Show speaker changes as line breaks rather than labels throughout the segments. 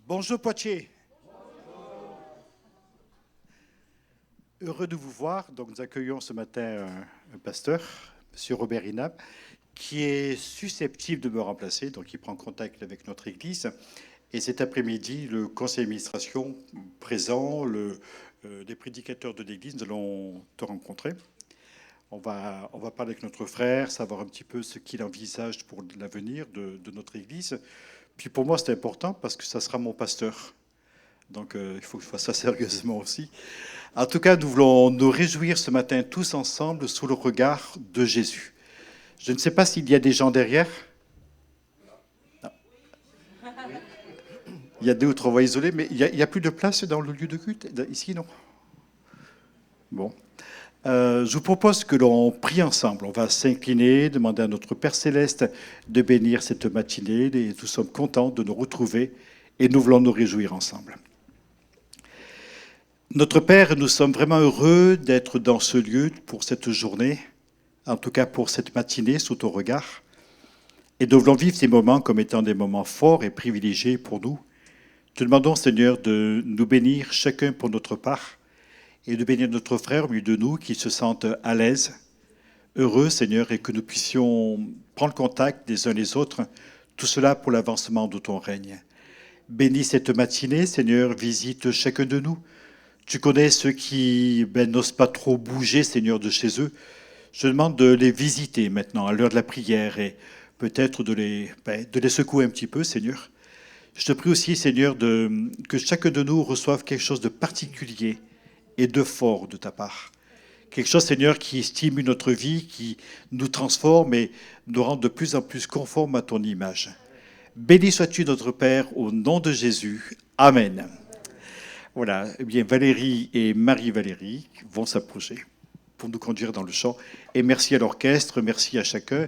Bonjour Poitiers. Heureux de vous voir. Donc, nous accueillons ce matin un pasteur, M. Robert Inab, qui est susceptible de me remplacer, donc il prend contact avec notre Église. Et cet après-midi, le conseil d'administration présent, les prédicateurs de l'Église, nous allons te rencontrer. On va parler avec notre frère, savoir un petit peu ce qu'il envisage pour l'avenir de notre Église. Puis pour moi, c'est important parce que ça sera mon pasteur. Donc il faut que je fasse ça sérieusement aussi. En tout cas, nous voulons nous réjouir ce matin tous ensemble sous le regard de Jésus. Je ne sais pas s'il y a des gens derrière. Non. Il y a 2 ou 3 voix isolées, mais il y a plus de place dans le lieu de culte. Ici, non. Bon. Je vous propose que l'on prie ensemble. On va s'incliner, demander à notre Père Céleste de bénir cette matinée. Et nous sommes contents de nous retrouver et nous voulons nous réjouir ensemble. Notre Père, nous sommes vraiment heureux d'être dans ce lieu pour cette journée, en tout cas pour cette matinée sous ton regard. Et nous voulons vivre ces moments comme étant des moments forts et privilégiés pour nous. Te demandons, Seigneur, de nous bénir chacun pour notre part et de bénir notre frère au milieu de nous qui se sentent à l'aise, heureux, Seigneur, et que nous puissions prendre contact les uns les autres, tout cela pour l'avancement de ton règne. Bénis cette matinée, Seigneur, visite chacun de nous. Tu connais ceux qui n'osent pas trop bouger, Seigneur, de chez eux. Je demande de les visiter maintenant à l'heure de la prière et peut-être de les secouer un petit peu, Seigneur. Je te prie aussi, Seigneur, que chacun de nous reçoive quelque chose de particulier et de fort de ta part. Quelque chose, Seigneur, qui stimule notre vie, qui nous transforme et nous rend de plus en plus conformes à ton image. Béni sois-tu, notre Père, au nom de Jésus. Amen. Voilà, eh bien, Valérie et Marie-Valérie vont s'approcher pour nous conduire dans le chant. Et merci à l'orchestre, merci à chacun,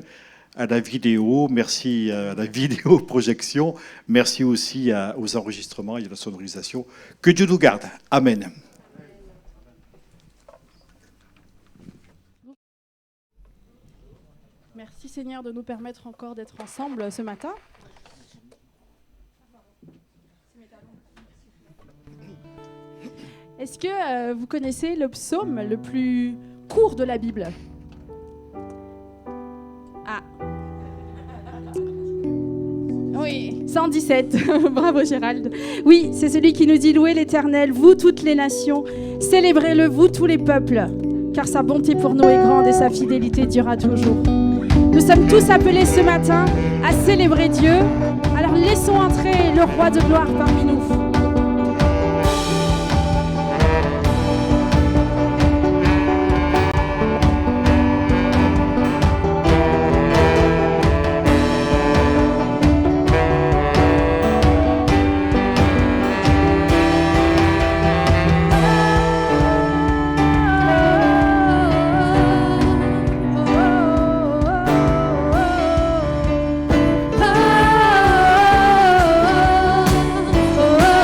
à la vidéo, merci à la vidéo-projection, merci aussi aux enregistrements et à la sonorisation. Que Dieu nous garde. Amen.
Merci Seigneur de nous permettre encore d'être ensemble ce matin. Est-ce que vous connaissez le psaume le plus court de la Bible ? Ah. Oui, 117. Bravo Gérald. Oui, c'est celui qui nous dit « Louez l'Éternel, vous toutes les nations, célébrez-le, vous tous les peuples, car sa bonté pour nous est grande et sa fidélité durera toujours. » Nous sommes tous appelés ce matin à célébrer Dieu. Alors laissons entrer le roi de gloire parmi nous.
Oh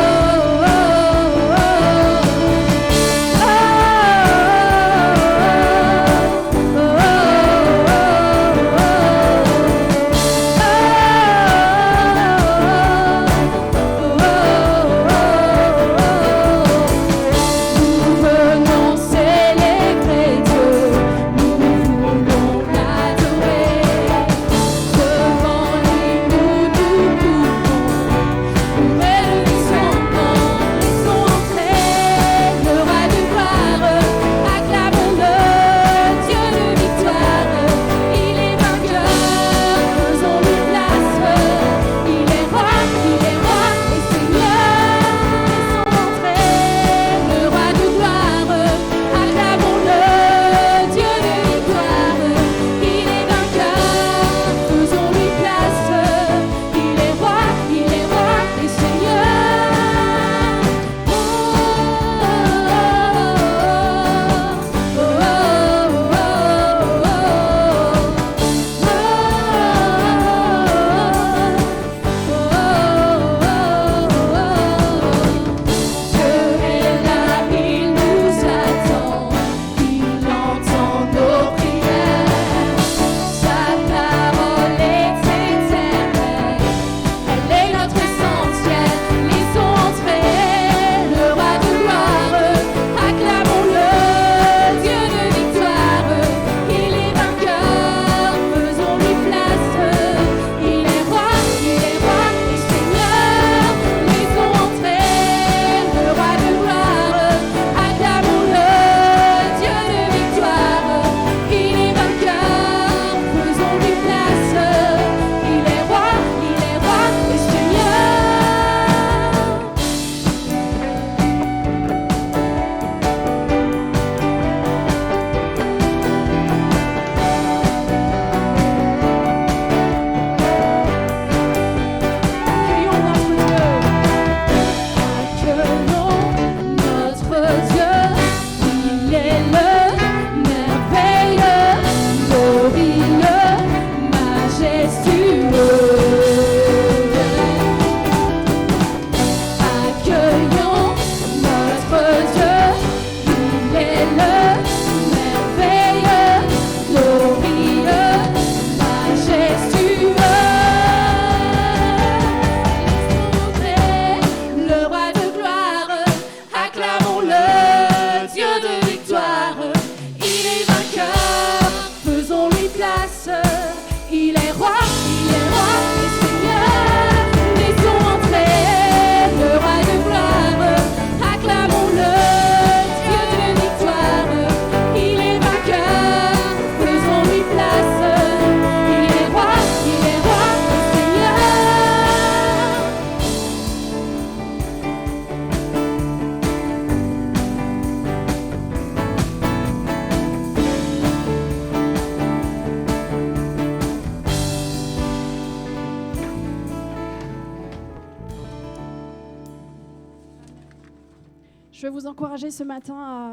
Je veux vous encourager ce matin à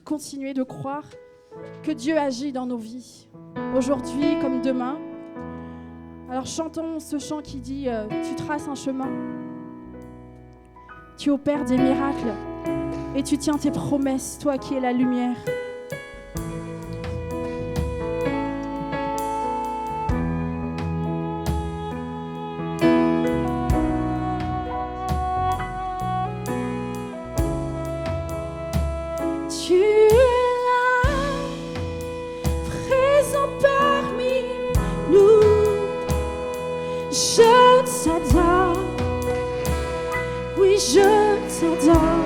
continuer de croire que Dieu agit dans nos vies, aujourd'hui comme demain. Alors chantons ce chant qui dit tu traces un chemin, tu opères des miracles et tu tiens tes promesses, toi qui es la lumière. Tu es là, présent parmi nous. Je t'adore, oui je t'adore.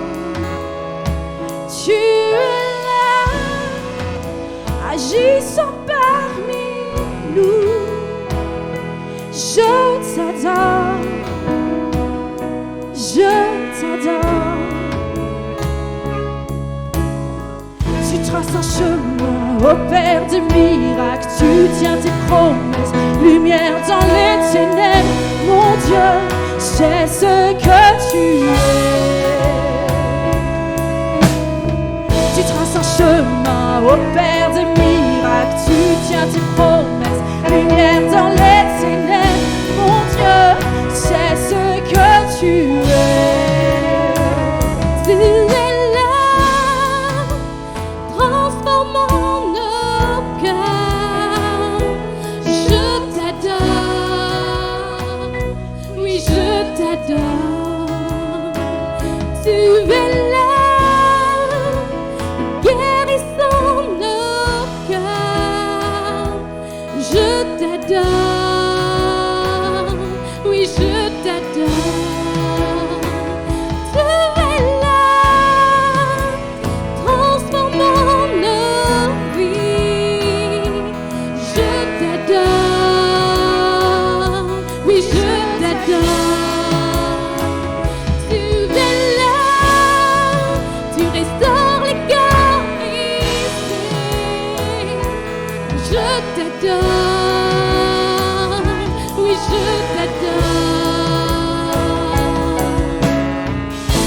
Tu es là, agissant parmi nous. Je t'adore, je t'adore. Tu traces un chemin, opères des miracles, tu tiens tes promesses, lumière dans les ténèbres. Mon Dieu, c'est ce que tu es. Tu traces un chemin, opères des miracles, tu tiens tes promesses, lumière dans les ténèbres. Mon Dieu, c'est ce que tu es. Tu es là, transformant nos cœurs. Je t'adore, oui je t'adore. Tu es là, guérissant nos cœurs. Je t'adore, oui je t'adore. Tu es là, transformant nos vies. Je t'adore, oui je t'adore. Tu es là, tu restaures les cœurs brisés. Je t'adore, oui je t'adore.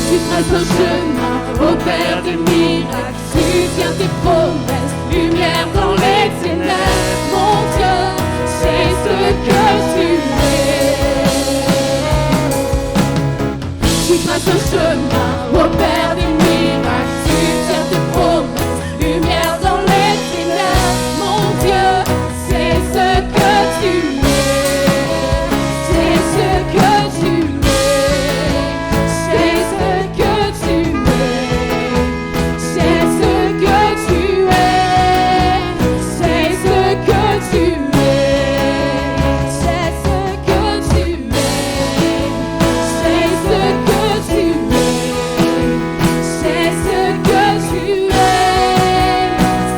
Tu traces un chemin, opères des miracles, tu tiens tes promesses, lumière dans les ténèbres. Mon Dieu, c'est ce que tu es. Tu traces un chemin, opères des miracles, tu tiens tes promesses, lumière dans les ténèbres. Mon Dieu, c'est ce que tu es. C'est ce que tu es. C'est ce que tu es. C'est ce que tu es. C'est ce que tu es. C'est ce que tu es. C'est ce que tu es. C'est ce que tu es.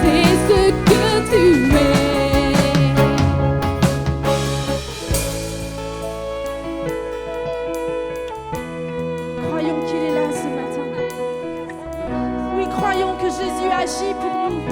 C'est ce que tu es. Croyons qu'il est là ce matin. Oui, croyons que Jésus agit pour nous.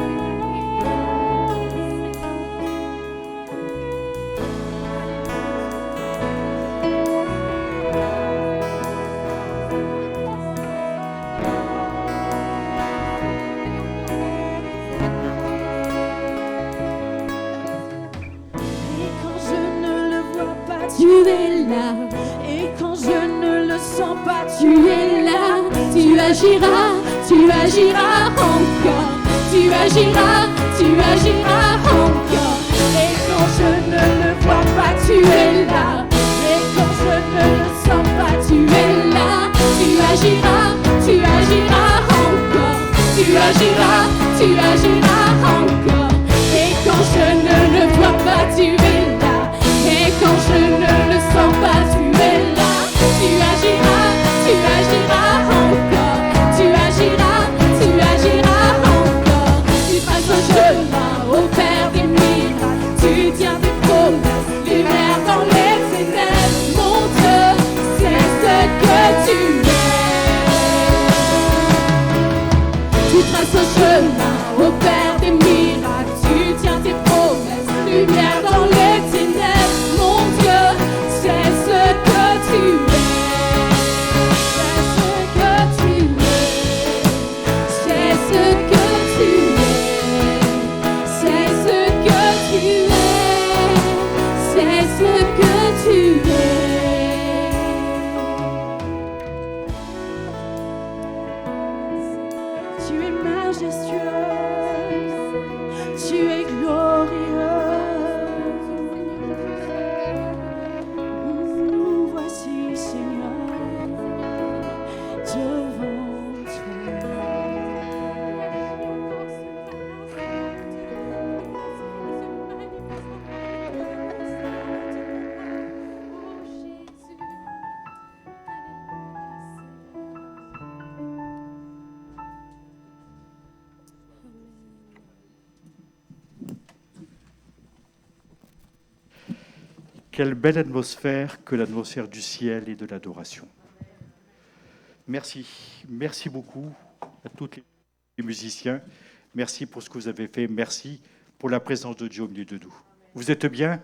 Et quand je ne le vois pas, tu es là. Et quand je ne le sens pas, tu es là. Tu agiras encore. Tu agiras encore. Et quand je ne le vois pas, tu es là. Et quand je ne le sens pas, tu es là. Tu agiras encore. Tu agiras encore. Et quand je ne le vois pas, tu es là. Et quand je ne le sens pas, tu es là. Tu agiras encore. Tu agiras encore. Tu traces un chemin, opères des miracles. Tu tiens tes promesses, lumière dans les
Quelle belle atmosphère que l'atmosphère du ciel et de l'adoration. Merci. Merci beaucoup à tous les musiciens. Merci pour ce que vous avez fait. Merci pour la présence de Dieu au milieu de nous. Vous êtes bien?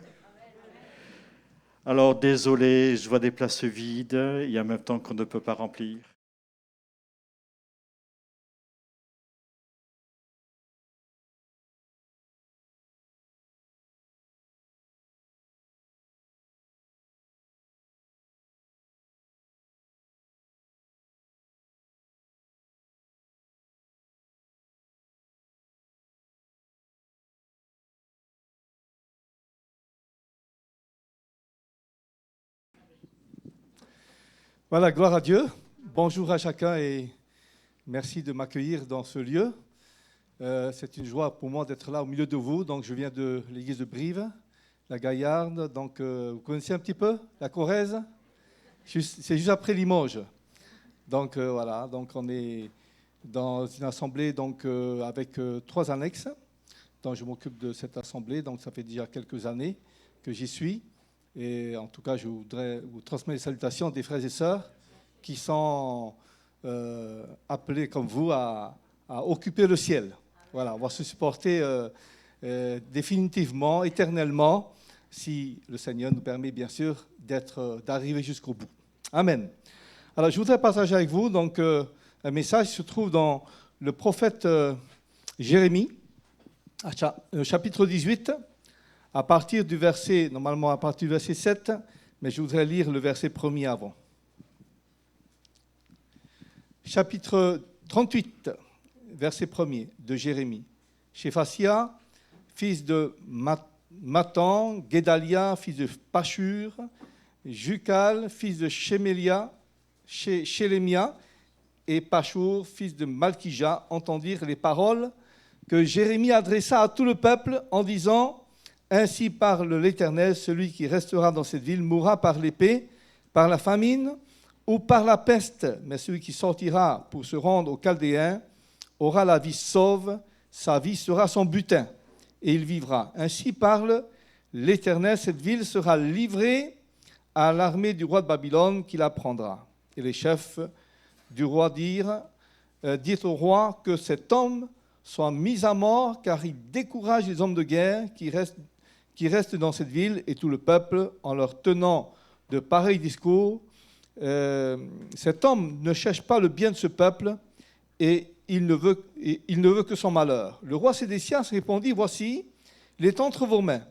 Alors, désolé, je vois des places vides et en même temps qu'on ne peut pas remplir.
Voilà, gloire à Dieu. Bonjour à chacun et merci de m'accueillir dans ce lieu. C'est une joie pour moi d'être là au milieu de vous. Donc, je viens de l'église de Brive, la Gaillarde. Donc, vous connaissez un petit peu la Corrèze? C'est juste après Limoges. Donc, voilà. Donc, on est dans une assemblée donc, avec 3 annexes. Donc, je m'occupe de cette assemblée. Donc, ça fait déjà quelques années que j'y suis. Et en tout cas, je voudrais vous transmettre les salutations des frères et sœurs qui sont appelés comme vous à occuper le ciel. Voilà, on va se supporter définitivement, éternellement, si le Seigneur nous permet bien sûr d'arriver jusqu'au bout. Amen. Alors, je voudrais partager avec vous donc un message qui se trouve dans le prophète Jérémie, chapitre 18. À partir du verset, normalement à partir du verset 7, mais je voudrais lire le verset premier avant. Chapitre 38, verset 1er de Jérémie. Shephasia, fils de Matan, Guédalia, fils de Pashur, Jucal, fils de Shelemia, et Pashur, fils de Malkija, entendirent les paroles que Jérémie adressa à tout le peuple en disant: ainsi parle l'Éternel, celui qui restera dans cette ville mourra par l'épée, par la famine ou par la peste. Mais celui qui sortira pour se rendre aux Chaldéens aura la vie sauve, sa vie sera son butin, et il vivra. Ainsi parle l'Éternel, cette ville sera livrée à l'armée du roi de Babylone qui la prendra. Et les chefs du roi dirent au roi que cet homme soit mis à mort, car il décourage les hommes de guerre qui restent dans cette ville, et tout le peuple, en leur tenant de pareils discours. Cet homme ne cherche pas le bien de ce peuple, et il ne veut que son malheur. Le roi Sédécias répondit: voici, il est entre vos mains,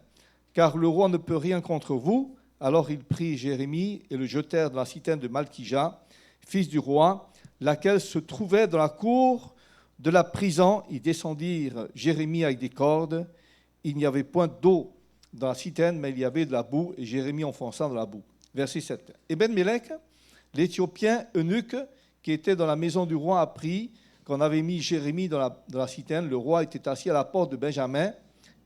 car le roi ne peut rien contre vous. Alors il prit Jérémie et le jetèrent dans la citerne de Malkija, fils du roi, laquelle se trouvait dans la cour de la prison. Ils descendirent Jérémie avec des cordes. Il n'y avait point d'eau dans la citerne, mais il y avait de la boue, et Jérémie enfonça dans la boue. Verset 7. Eben-Mélec, l'Éthiopien eunuque, qui était dans la maison du roi, apprit qu'on avait mis Jérémie dans la citerne. Le roi était assis à la porte de Benjamin.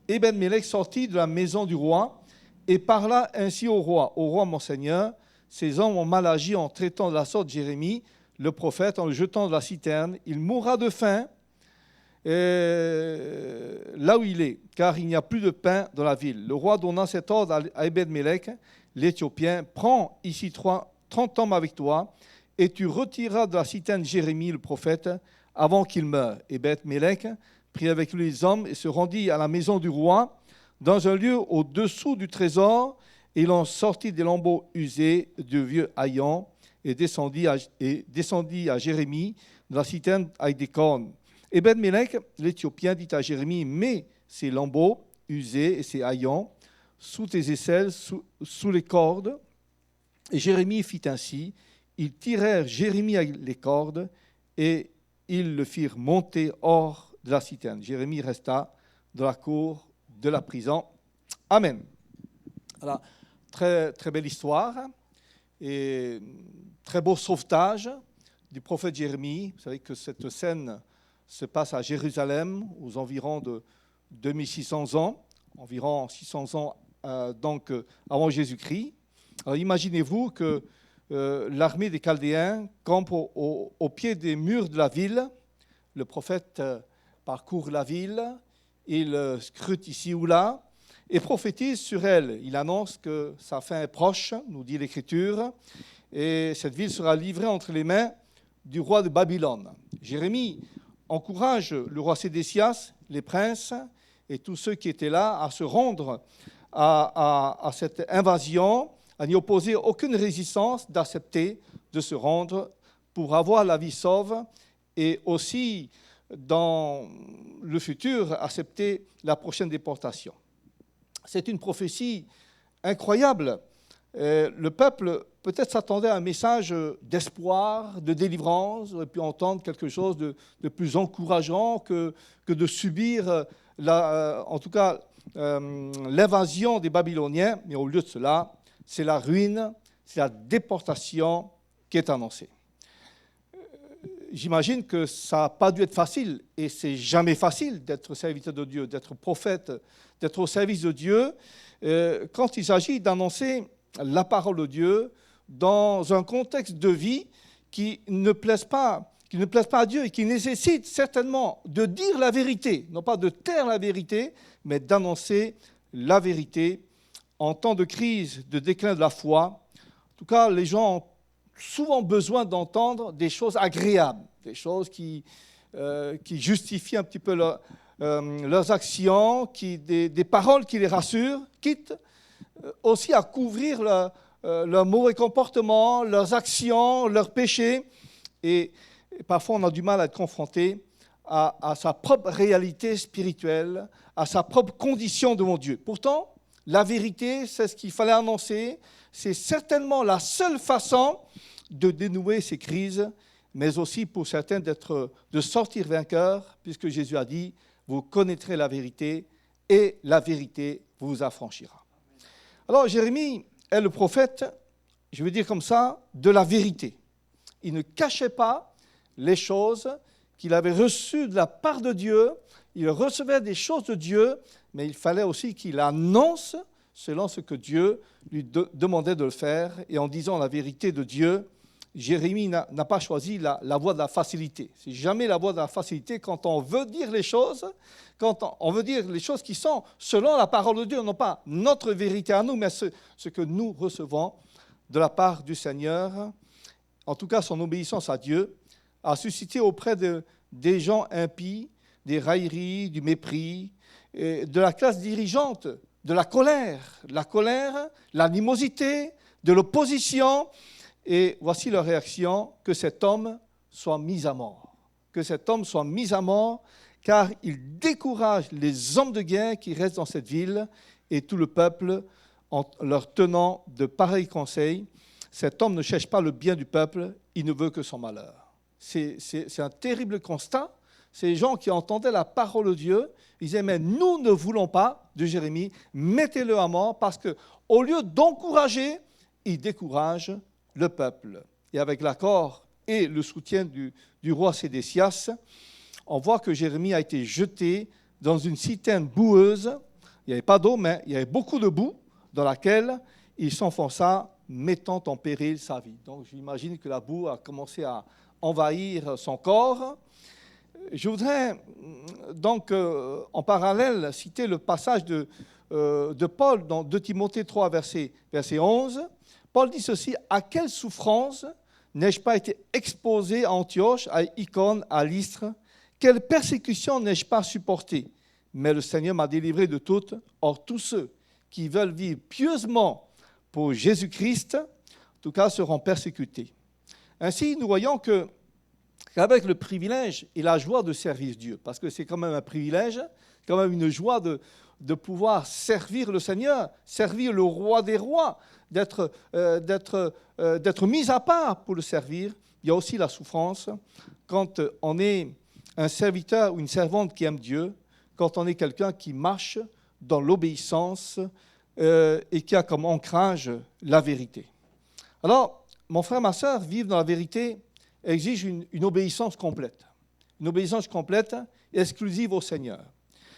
Eben-Mélec sortit de la maison du roi et parla ainsi au roi: au roi, mon seigneur, ces hommes ont mal agi en traitant de la sorte Jérémie, le prophète, en le jetant de la citerne. Il mourra de faim là où il est, car il n'y a plus de pain dans la ville. Le roi donna cet ordre à Ebed-Mélec, l'Éthiopien: prends ici 30 hommes avec toi, et tu retireras de la citerne Jérémie le prophète avant qu'il meure. Ebed-Mélec prit avec lui les hommes et se rendit à la maison du roi, dans un lieu au-dessous du trésor, et il en sortit des lambeaux usés de vieux haillons, et descendit à Jérémie de la citerne avec des cornes. Ebed-Mélec, l'Éthiopien, dit à Jérémie: mets ces lambeaux usés et ces haillons sous tes aisselles, sous les cordes. Et Jérémie fit ainsi. Ils tirèrent Jérémie avec les cordes et ils le firent monter hors de la citerne. Jérémie resta dans la cour de la prison. Amen. Alors, très, très belle histoire et très beau sauvetage du prophète Jérémie. Vous savez que cette scène se passe à Jérusalem aux environs de 2600 ans, environ 600 ans donc avant Jésus-Christ. Alors imaginez-vous que l'armée des Chaldéens campe au pied des murs de la ville. Le prophète parcourt la ville, il scrute ici ou là, et prophétise sur elle. Il annonce que sa fin est proche, nous dit l'Écriture, et cette ville sera livrée entre les mains du roi de Babylone. Jérémie encourage le roi Sédécias, les princes et tous ceux qui étaient là à se rendre à cette invasion, à n'y opposer aucune résistance, d'accepter de se rendre pour avoir la vie sauve et aussi, dans le futur, accepter la prochaine déportation. C'est une prophétie incroyable. Le peuple peut-être s'attendait à un message d'espoir, de délivrance, aurait pu entendre quelque chose de plus encourageant que de subir, en tout cas, l'invasion des Babyloniens. Mais au lieu de cela, c'est la ruine, c'est la déportation qui est annoncée. J'imagine que ça n'a pas dû être facile, et c'est jamais facile d'être serviteur de Dieu, d'être prophète, d'être au service de Dieu, quand il s'agit d'annoncer la parole de Dieu dans un contexte de vie qui ne plaise pas à Dieu et qui nécessite certainement de dire la vérité, non pas de taire la vérité, mais d'annoncer la vérité en temps de crise, de déclin de la foi. En tout cas, les gens ont souvent besoin d'entendre des choses agréables, des choses qui justifient un petit peu leurs actions, des paroles qui les rassurent, quitte aussi à couvrir leur mauvais comportement, leurs actions, leurs péchés. Et parfois, on a du mal à être confronté à sa propre réalité spirituelle, à sa propre condition devant Dieu. Pourtant, la vérité, c'est ce qu'il fallait annoncer. C'est certainement la seule façon de dénouer ces crises, mais aussi pour certains de sortir vainqueurs, puisque Jésus a dit, vous connaîtrez la vérité et la vérité vous affranchira. Alors Jérémie est le prophète, je veux dire comme ça, de la vérité. Il ne cachait pas les choses qu'il avait reçues de la part de Dieu. Il recevait des choses de Dieu, mais il fallait aussi qu'il annonce selon ce que Dieu lui demandait de le faire. Et en disant la vérité de Dieu, Jérémie n'a pas choisi la voie de la facilité. C'est jamais la voie de la facilité quand on veut dire les choses, quand on veut dire les choses qui sont selon la parole de Dieu, non pas notre vérité à nous, mais ce que nous recevons de la part du Seigneur. En tout cas, son obéissance à Dieu a suscité auprès des gens impies des railleries, du mépris, de la classe dirigeante, de la colère, l'animosité, de l'opposition. Et voici leur réaction, que cet homme soit mis à mort. Que cet homme soit mis à mort, car il décourage les hommes de guerre qui restent dans cette ville et tout le peuple en leur tenant de pareils conseils. Cet homme ne cherche pas le bien du peuple, il ne veut que son malheur. C'est un terrible constat. Ces gens qui entendaient la parole de Dieu, ils disaient, mais nous ne voulons pas de Jérémie, mettez-le à mort, parce qu'au lieu d'encourager, il décourage le peuple. Et avec l'accord et le soutien du roi Sédécias, on voit que Jérémie a été jeté dans une citerne boueuse. Il n'y avait pas d'eau, mais il y avait beaucoup de boue dans laquelle il s'enfonça, mettant en péril sa vie. Donc j'imagine que la boue a commencé à envahir son corps. Je voudrais donc en parallèle citer le passage de Paul dans 2 Timothée 3, verset 11. Paul dit ceci, « À quelle souffrance n'ai-je pas été exposé à Antioche, à Icône, à Lystre? Quelle persécution n'ai-je pas supportée? Mais le Seigneur m'a délivré de toutes. Or, tous ceux qui veulent vivre pieusement pour Jésus-Christ, en tout cas, seront persécutés. » Ainsi, nous voyons qu'avec le privilège et la joie de servir Dieu, parce que c'est quand même un privilège, quand même une joie de pouvoir servir le Seigneur, servir le roi des rois, d'être mis à part pour le servir. Il y a aussi la souffrance quand on est un serviteur ou une servante qui aime Dieu, quand on est quelqu'un qui marche dans l'obéissance et qui a comme ancrage la vérité. Alors, mon frère, ma sœur, vivre dans la vérité exige une obéissance complète. Une obéissance complète et exclusive au Seigneur.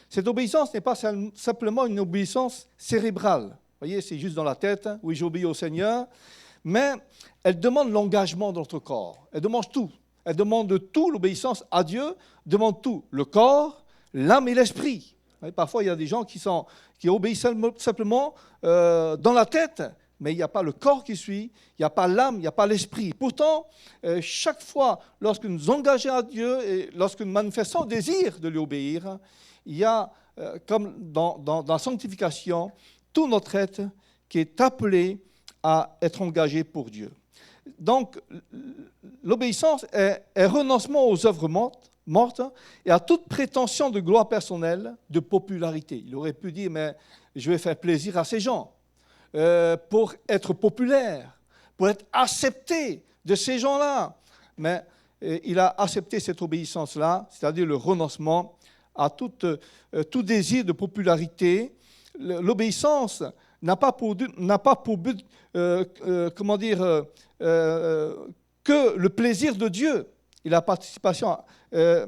Cette obéissance n'est pas simplement une obéissance cérébrale. Vous voyez, c'est juste dans la tête, oui, j'obéis au Seigneur, mais elle demande l'engagement de notre corps. Elle demande tout. Elle demande tout, l'obéissance à Dieu demande tout. Le corps, l'âme et l'esprit. Parfois, il y a des gens qui obéissent simplement dans la tête, mais il n'y a pas le corps qui suit, il n'y a pas l'âme, il n'y a pas l'esprit. Pourtant, chaque fois, lorsque nous nous engageons à Dieu et lorsque nous manifestons le désir de lui obéir, il y a, comme dans la sanctification, tout notre être qui est appelé à être engagé pour Dieu. Donc, l'obéissance est renoncement aux œuvres mortes et à toute prétention de gloire personnelle, de popularité. Il aurait pu dire, mais je vais faire plaisir à ces gens, pour être populaire, pour être accepté de ces gens-là. Mais il a accepté cette obéissance-là, c'est-à-dire le renoncement à tout désir de popularité. L'obéissance n'a pas pour but, que le plaisir de Dieu et la participation, n'a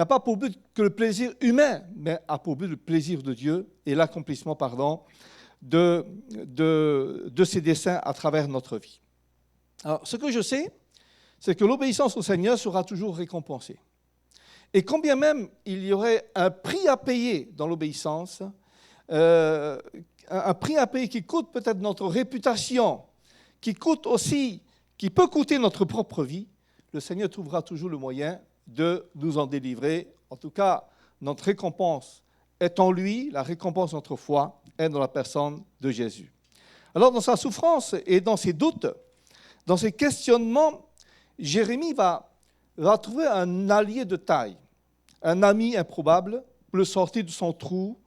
pas pour but que le plaisir humain, mais a pour but le plaisir de Dieu et l'accomplissement, de ses desseins à travers notre vie. Alors, ce que je sais, c'est que l'obéissance au Seigneur sera toujours récompensée. Et combien même il y aurait un prix à payer dans l'obéissance, un prix à payer qui coûte peut-être notre réputation, qui peut coûter notre propre vie, le Seigneur trouvera toujours le moyen de nous en délivrer. En tout cas, notre récompense est en lui, la récompense de notre foi est dans la personne de Jésus. Alors, dans sa souffrance et dans ses doutes, dans ses questionnements, Jérémie va trouver un allié de taille, un ami improbable pour le sortir de son trou,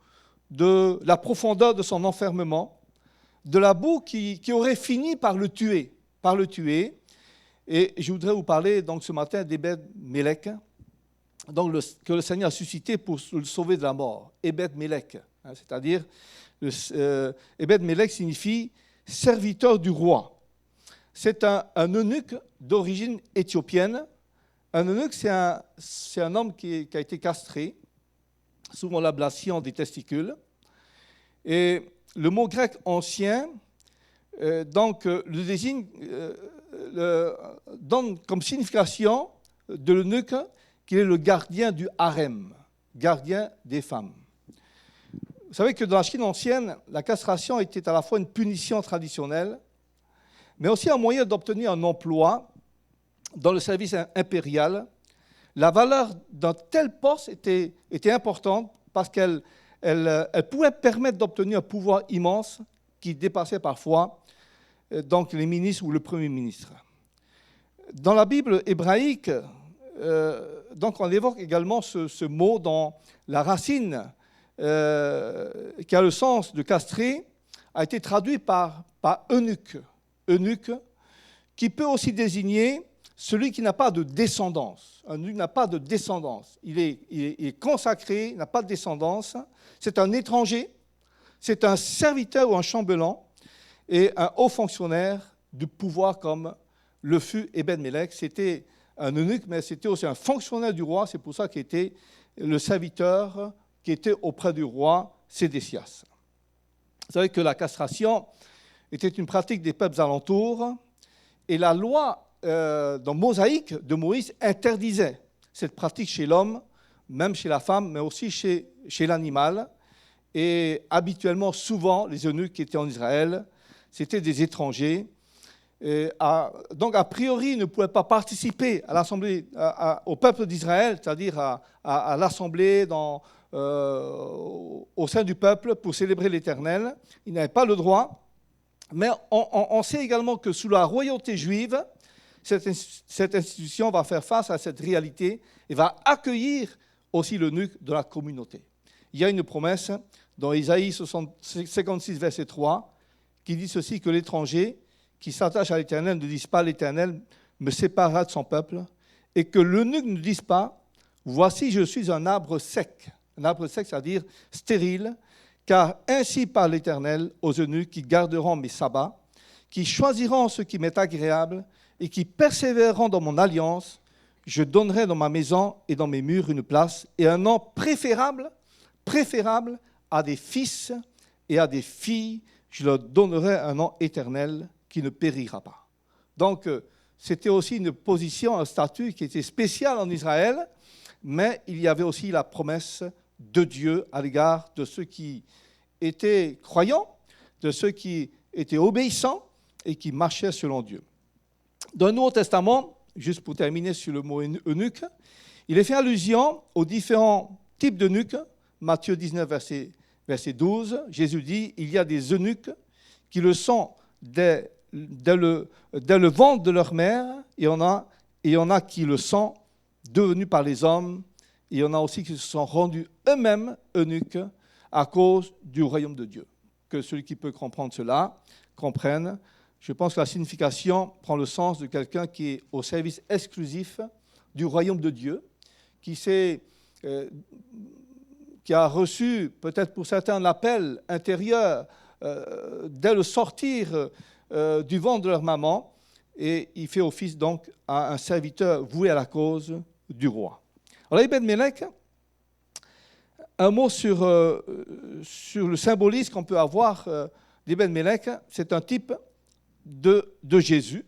de la profondeur de son enfermement, de la boue qui aurait fini par le tuer. Et je voudrais vous parler donc ce matin d'Ébed-Mélech, que le Seigneur a suscité pour le sauver de la mort. Ébed-Mélech, c'est-à-dire Ébed-Mélech signifie serviteur du roi. C'est un eunuque d'origine éthiopienne. Un eunuque, c'est un homme qui a été castré, souvent l'ablation des testicules. Et le mot grec ancien le désigne, donne comme signification de l'eunuque qu'il est le gardien du harem, gardien des femmes. Vous savez que dans la Chine ancienne, la castration était à la fois une punition traditionnelle, mais aussi un moyen d'obtenir un emploi dans le service impérial. La valeur d'un tel poste était importante parce qu'elle pouvait permettre d'obtenir un pouvoir immense qui dépassait parfois donc les ministres ou le Premier ministre. Dans la Bible hébraïque, donc on évoque également ce mot dans la racine qui a le sens de castré, a été traduit par eunuque. Eunuque, qui peut aussi désigner celui qui n'a pas de descendance. Un eunuque n'a pas de descendance. Il est consacré, il n'a pas de descendance. C'est un étranger, c'est un serviteur ou un chambellan et un haut fonctionnaire du pouvoir comme le fut Ébed-Mélech. C'était un eunuque, mais c'était aussi un fonctionnaire du roi. C'est pour ça qu'il était le serviteur qui était auprès du roi Sédécias. Vous savez que la castration était une pratique des peuples alentours et la loi dans Mosaïque de Moïse interdisait cette pratique chez l'homme, même chez la femme, mais aussi chez l'animal. Et habituellement, souvent, les eunuques qui étaient en Israël, c'était des étrangers. Donc, a priori, ils ne pouvaient pas participer à l'assemblée, au peuple d'Israël, c'est-à-dire à l'assemblée au sein du peuple pour célébrer l'Éternel. Ils n'avaient pas le droit. Mais on sait également que sous la royauté juive, cette institution va faire face à cette réalité et va accueillir aussi l'eunuque de la communauté. Il y a une promesse dans Isaïe 56, verset 3, qui dit ceci, que l'étranger qui s'attache à l'Éternel ne dise pas « l'Éternel me séparera de son peuple » et que l'eunuque ne dise pas « voici, je suis un arbre sec ». Un arbre sec, c'est-à-dire stérile, car ainsi parle l'Éternel aux eunuques qui garderont mes sabbats, qui choisiront ce qui m'est agréable et qui persévéreront dans mon alliance, je donnerai dans ma maison et dans mes murs une place et un nom préférable à des fils et à des filles, je leur donnerai un nom éternel qui ne périra pas. Donc, c'était aussi une position, un statut qui était spécial en Israël, mais il y avait aussi la promesse de Dieu à l'égard de ceux qui étaient croyants, de ceux qui étaient obéissants et qui marchaient selon Dieu. Dans le Nouveau Testament, juste pour terminer sur le mot eunuque, il est fait allusion aux différents types d'eunuques. Matthieu 19, verset 12, Jésus dit « Il y a des eunuques qui le sont dès le ventre de leur mère, et il y en a qui le sont devenus par les hommes, et il y en a aussi qui se sont rendus eux-mêmes eunuques à cause du royaume de Dieu. » Que celui qui peut comprendre cela comprenne. Je pense que la signification prend le sens de quelqu'un qui est au service exclusif du royaume de Dieu, qui a reçu peut-être pour certains l'appel intérieur dès le sortir du ventre de leur maman, et il fait office donc à un serviteur voué à la cause du roi. Alors Ebed-Melech, un mot sur le symbolisme qu'on peut avoir d'Ebed-Melech, c'est un type de Jésus.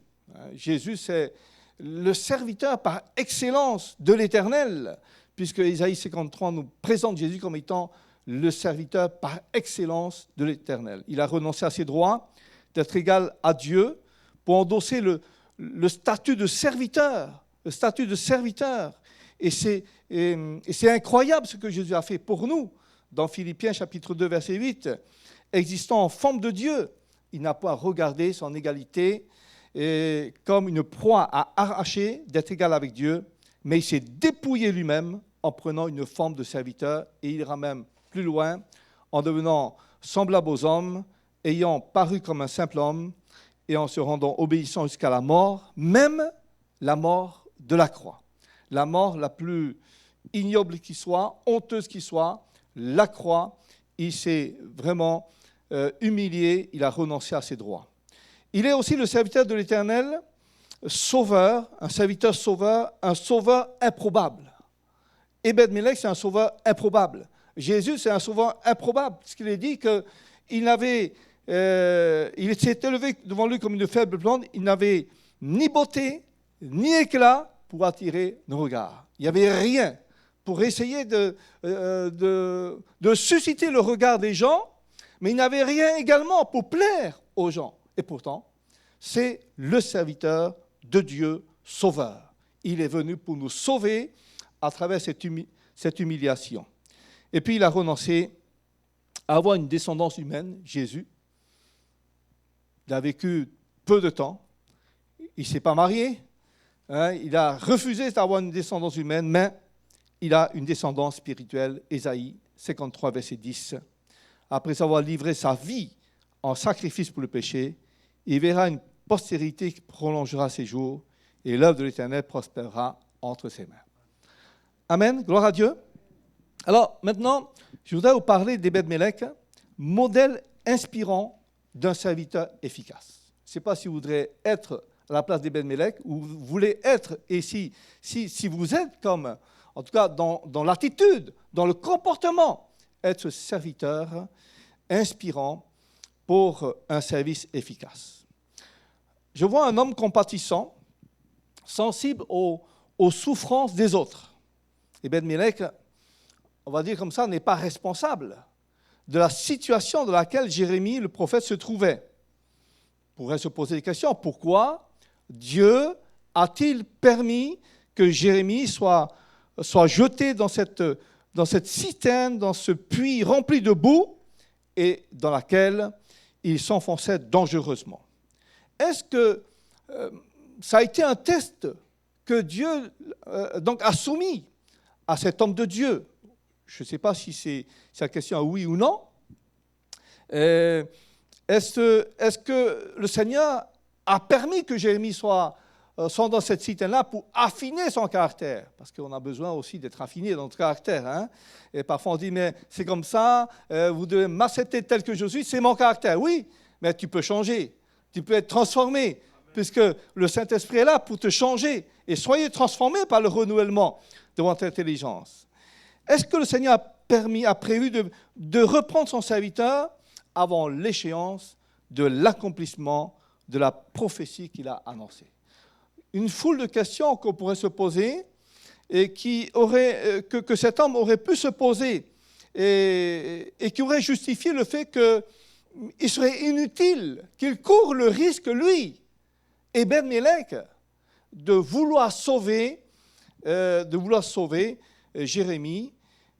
Jésus, c'est le serviteur par excellence de l'Éternel, puisque Isaïe 53 nous présente Jésus comme étant le serviteur par excellence de l'Éternel. Il a renoncé à ses droits d'être égal à Dieu pour endosser le statut de serviteur. Le statut de serviteur. Et c'est incroyable ce que Jésus a fait pour nous. Dans Philippiens chapitre 2, verset 8, existant en forme de Dieu, il n'a pas regardé son égalité comme une proie à arracher d'être égal avec Dieu, mais il s'est dépouillé lui-même en prenant une forme de serviteur, et il ira même plus loin en devenant semblable aux hommes, ayant paru comme un simple homme et en se rendant obéissant jusqu'à la mort, même la mort de la croix. La mort la plus ignoble qui soit, honteuse qui soit, la croix, il s'est vraiment humilié, il a renoncé à ses droits. Il est aussi le serviteur de l'Éternel, sauveur, un serviteur sauveur, un sauveur improbable. Ebed-Melech, c'est un sauveur improbable. Jésus, c'est un sauveur improbable, parce qu'il est dit qu'il s'est élevé devant lui comme une faible plante, il n'avait ni beauté, ni éclat pour attirer nos regards. Il n'y avait rien pour essayer de susciter le regard des gens, mais il n'avait rien également pour plaire aux gens. Et pourtant, c'est le serviteur de Dieu sauveur. Il est venu pour nous sauver à travers cette humiliation. Et puis il a renoncé à avoir une descendance humaine, Jésus. Il a vécu peu de temps. Il ne s'est pas marié. Il a refusé d'avoir une descendance humaine, mais il a une descendance spirituelle, Ésaïe 53, verset 10. Après avoir livré sa vie en sacrifice pour le péché, il verra une postérité qui prolongera ses jours, et l'œuvre de l'Éternel prospérera entre ses mains. Amen, gloire à Dieu. Alors maintenant, je voudrais vous parler d'Ebed-Melech, modèle inspirant d'un serviteur efficace. Je ne sais pas si vous voudrez être à la place d'Ebed-Melech, ou vous voulez être, et si vous êtes comme, en tout cas dans l'attitude, dans le comportement, être serviteur inspirant pour un service efficace. Je vois un homme compatissant, sensible aux souffrances des autres. Ebed-Melech, on va dire comme ça, n'est pas responsable de la situation dans laquelle Jérémie, le prophète, se trouvait. On pourrait se poser des questions. Pourquoi Dieu a-t-il permis que Jérémie soit jeté dans cette citerne, dans ce puits rempli de boue, et dans laquelle il s'enfonçait dangereusement? Est-ce que ça a été un test que Dieu donc a soumis à cet homme de Dieu? Je ne sais pas si c'est la question oui ou non. Est-ce que le Seigneur a permis que Jérémie soit dans cette citerne-là pour affiner son caractère? Parce qu'on a besoin aussi d'être affiné dans notre caractère. Hein? Et parfois on dit, mais c'est comme ça, vous devez m'accepter tel que je suis, c'est mon caractère. Oui, mais tu peux changer, tu peux être transformé, puisque le Saint-Esprit est là pour te changer. Et soyez transformés par le renouvellement de votre intelligence. Est-ce que le Seigneur a prévu de reprendre son serviteur avant l'échéance de l'accomplissement de la prophétie qu'il a annoncée? Une foule de questions qu'on pourrait se poser, et que cet homme aurait pu se poser et qui aurait justifié le fait qu'il serait inutile, qu'il court le risque, lui, Ebed-Mélec, de vouloir sauver Jérémie.